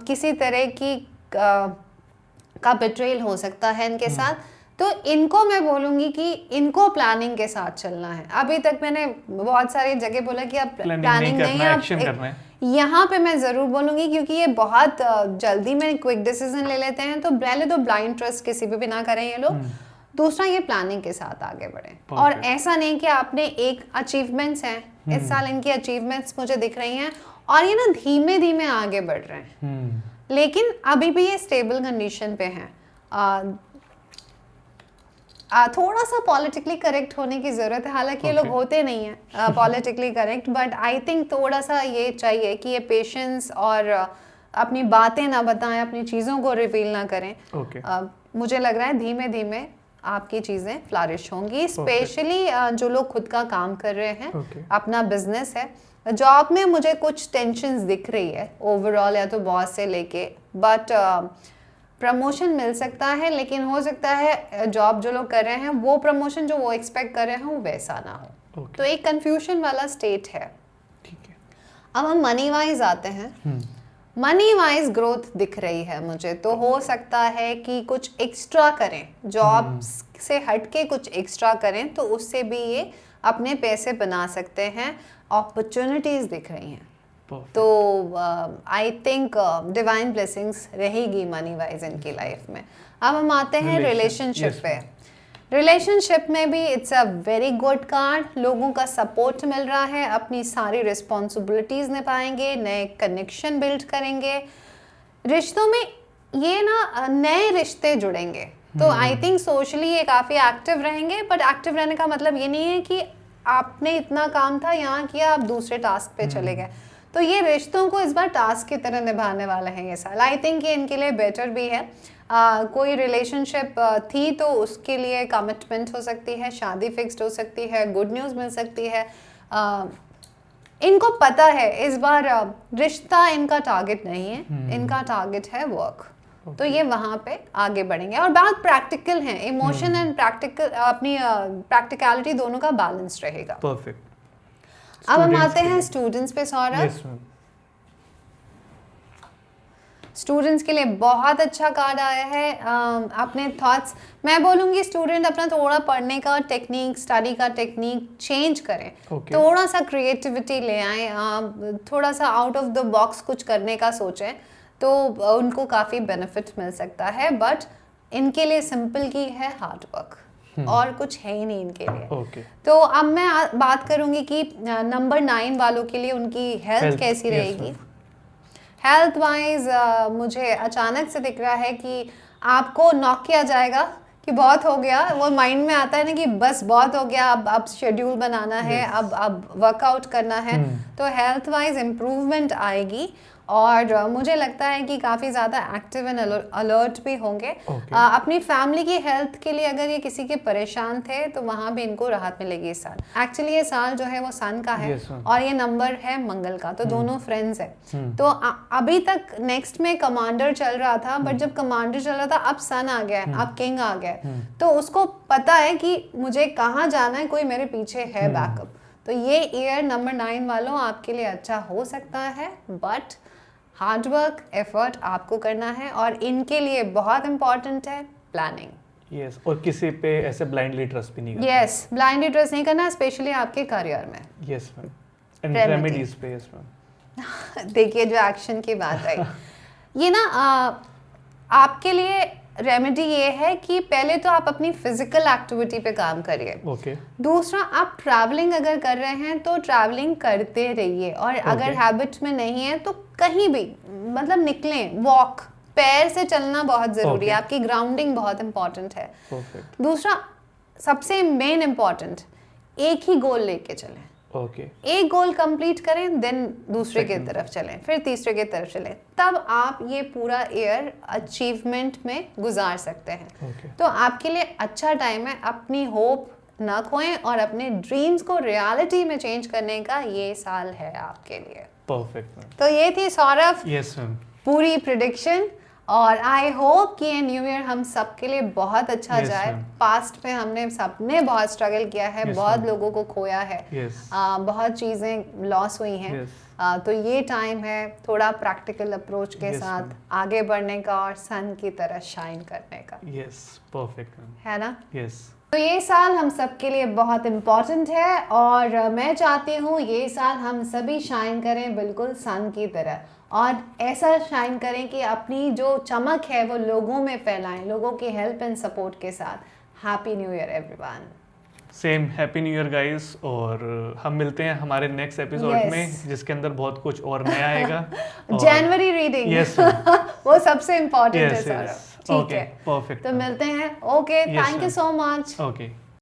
किसी तरह की का बिट्रेल हो सकता है इनके साथ, तो इनको मैं बोलूँगी कि इनको प्लानिंग के साथ चलना है। अभी तक मैंने बहुत सारी जगह बोला कि आप प्लानिंग नहीं है, एक्शन करना है। यहाँ पे मैं ज़रूर बोलूँगी, क्योंकि ये बहुत जल्दी में क्विक डिसीजन ले लेते हैं। तो पहले तो ब्लाइंड ट्रस्ट किसी पे भी ना करें ये लोग। दूसरा, ये प्लानिंग के साथ आगे बढ़ें, और ऐसा नहीं कि आपने एक अचीवमेंट्स हैं इस साल, इनकी अचीवमेंट्स मुझे दिख रही हैं, और ये ना धीमे धीमे आगे बढ़ रहे हैं, लेकिन अभी भी ये स्टेबल कंडीशन पे हैं। थोड़ा सा पॉलिटिकली करेक्ट होने की ज़रूरत है, हालांकि ये लोग होते नहीं हैं politically correct, but I think थोड़ा सा ये चाहिए कि ये पेशेंस और अपनी बातें ना बताएं, अपनी चीज़ों को रिवील ना करें। मुझे लग रहा है धीमे धीमे आपकी चीज़ें फ्लरिश होंगी, स्पेशली जो लोग खुद का काम कर रहे हैं, अपना बिजनेस है। जॉब में मुझे कुछ टेंशन्स दिख रही है ओवरऑल, या तो बॉस से लेके, बट प्रमोशन मिल सकता है, लेकिन हो सकता है जॉब जो लोग कर रहे हैं वो प्रमोशन जो वो एक्सपेक्ट कर रहे हैं वो वैसा ना हो। तो एक कंफ्यूजन वाला स्टेट है। ठीक है। अब हम मनी वाइज आते हैं। मनी वाइज ग्रोथ दिख रही है मुझे, तो हो सकता है कि कुछ एक्स्ट्रा करें, जॉब से हट के कुछ एक्स्ट्रा करें, तो उससे भी ये अपने पैसे बना सकते हैं। अपॉर्चुनिटीज़ दिख रही हैं, तो आई थिंक डिवाइन ब्लेसिंग्स रहेगी मनी वाइज इनकी लाइफ में। अब हम आते हैं रिलेशनशिप पे। रिलेशनशिप में भी it's a very good card. लोगों का सपोर्ट मिल रहा है, अपनी सारी रिस्पॉन्सिबिलिटीज़ निभाएंगे, नए कनेक्शन बिल्ड करेंगे। रिश्तों में ये ना नए रिश्ते जुड़ेंगे, तो आई थिंक सोशली ये काफ़ी एक्टिव रहेंगे। बट एक्टिव रहने का मतलब ये नहीं है कि आपने इतना काम था यहाँ किया, आप दूसरे टास्क पे चले गए। तो ये रिश्तों को इस बार टास्क की तरह निभाने वाले हैं ये साल। आई थिंक ये इनके लिए बेटर भी है। कोई रिलेशनशिप थी तो उसके लिए कमिटमेंट हो सकती है, शादी फिक्स्ड हो सकती है, गुड न्यूज़ मिल सकती है। इनको पता है इस बार रिश्ता इनका टारगेट नहीं है, इनका टारगेट है वर्क। तो ये वहाँ पे आगे बढ़ेंगे। और बात प्रैक्टिकल है, इमोशन एंड प्रैक्टिकल, अपनी प्रैक्टिकलिटी दोनों का बैलेंस रहेगा। परफेक्ट। अब हम आते हैं स्टूडेंट्स पे। सौरभ, स्टूडेंट्स के लिए बहुत अच्छा कार्ड आया है। अपने थॉट्स, मैं बोलूँगी स्टूडेंट अपना थोड़ा पढ़ने का टेक्निक, स्टडी का टेक्निक चेंज करें। थोड़ा सा क्रिएटिविटी ले आएँ, थोड़ा सा आउट ऑफ द बॉक्स कुछ करने का सोचें, तो उनको काफ़ी बेनिफिट मिल सकता है। बट इनके लिए सिंपल की है हार्ड वर्क, और कुछ है ही नहीं इनके लिए। तो अब मैं बात करूंगी कि नंबर 9 वालों के लिए उनकी हेल्थ कैसी रहेगी। हेल्थ वाइज मुझे अचानक से दिख रहा है कि आपको नॉक किया जाएगा कि बहुत हो गया। वो माइंड में आता है ना कि बस बहुत हो गया, अब शेड्यूल बनाना है, अब वर्कआउट करना है। तो हेल्थ वाइज इम्प्रूवमेंट आएगी, और मुझे लगता है कि काफ़ी ज़्यादा एक्टिव एंड अलर्ट भी होंगे। अपनी फैमिली की हेल्थ के लिए अगर ये किसी के परेशान थे तो वहाँ भी इनको राहत मिलेगी इस साल। एक्चुअली ये साल जो है वो सन का है और ये नंबर है मंगल का, तो दोनों फ्रेंड्स है। तो अभी तक नेक्स्ट में कमांडर चल रहा था, बट जब कमांडर चल रहा था अब सन आ गया है, अब किंग आ गया है, तो उसको पता है कि मुझे कहाँ जाना है, कोई मेरे पीछे है बैकअप। तो ये ईयर नंबर 9 वालों आपके लिए अच्छा हो सकता है, बट हार्ड वर्क एफर्ट आपको करना है और इनके लिए बहुत इंपॉर्टेंट है प्लानिंग। यस, और किसी पे ऐसे ब्लाइंडली ट्रस्ट भी नहीं करना। यस, ब्लाइंडली ट्रस्ट नहीं करना, स्पेशली आपके करियर में। यस मैम, एंड रेमेडीज पे। यस मैम, देखिए जो एक्शन की बात आई, ये ना आपके लिए रेमेडी ये है कि पहले तो आप अपनी फिजिकल एक्टिविटी पे काम करिए। ओके। दूसरा, आप ट्रैवलिंग अगर कर रहे हैं तो ट्रैवलिंग करते रहिए, और अगर हैबिट में नहीं है तो कहीं भी मतलब निकलें, वॉक, पैर से चलना बहुत जरूरी है, आपकी ग्राउंडिंग बहुत इंपॉर्टेंट है। दूसरा सबसे मेन इम्पॉर्टेंट, एक ही गोल लेके चलें। एक गोल कंप्लीट करें, देन दूसरे की तरफ चलें, फिर तीसरे की तरफ चलें, तब आप ये पूरा ईयर अचीवमेंट में गुजार सकते हैं। तो आपके लिए अच्छा टाइम है, अपनी होप ना खोएं और अपने ड्रीम्स को रियलिटी में चेंज करने का ये साल है आपके लिए। परफेक्ट। तो ये थी सौरभ यस मैम पूरी प्रिडिक्शन, और आई होप कि ये न्यू ईयर हम सबके लिए बहुत अच्छा जाए। पास्ट में हमने सबने बहुत स्ट्रगल किया है, बहुत लोगों को खोया है, बहुत चीज़ें लॉस हुई हैं। तो ये टाइम है थोड़ा प्रैक्टिकल अप्रोच के साथ आगे बढ़ने का और सन की तरह शाइन करने का। यस, परफेक्ट है ना? यस। तो ये साल हम सबके लिए बहुत इम्पोर्टेंट है और मैं चाहती हूँ ये साल हम सभी शाइन करें बिल्कुल सन की तरह, और ऐसा शाइन करें कि अपनी जो चमक है वो लोगों में फैलाएं, लोगों की हेल्प एंड सपोर्ट के साथ। Happy new year everyone. Same happy new year guys, और हम मिलते हैं हमारे नेक्स्ट एपिसोड में, जिसके अंदर बहुत कुछ और नया आएगा। जनवरी रीडिंग। यस वो सबसे इम्पोर्टेंट है सर। ठीक है, परफेक्ट। तो मिलते हैं। Okay, thank you so much. Okay.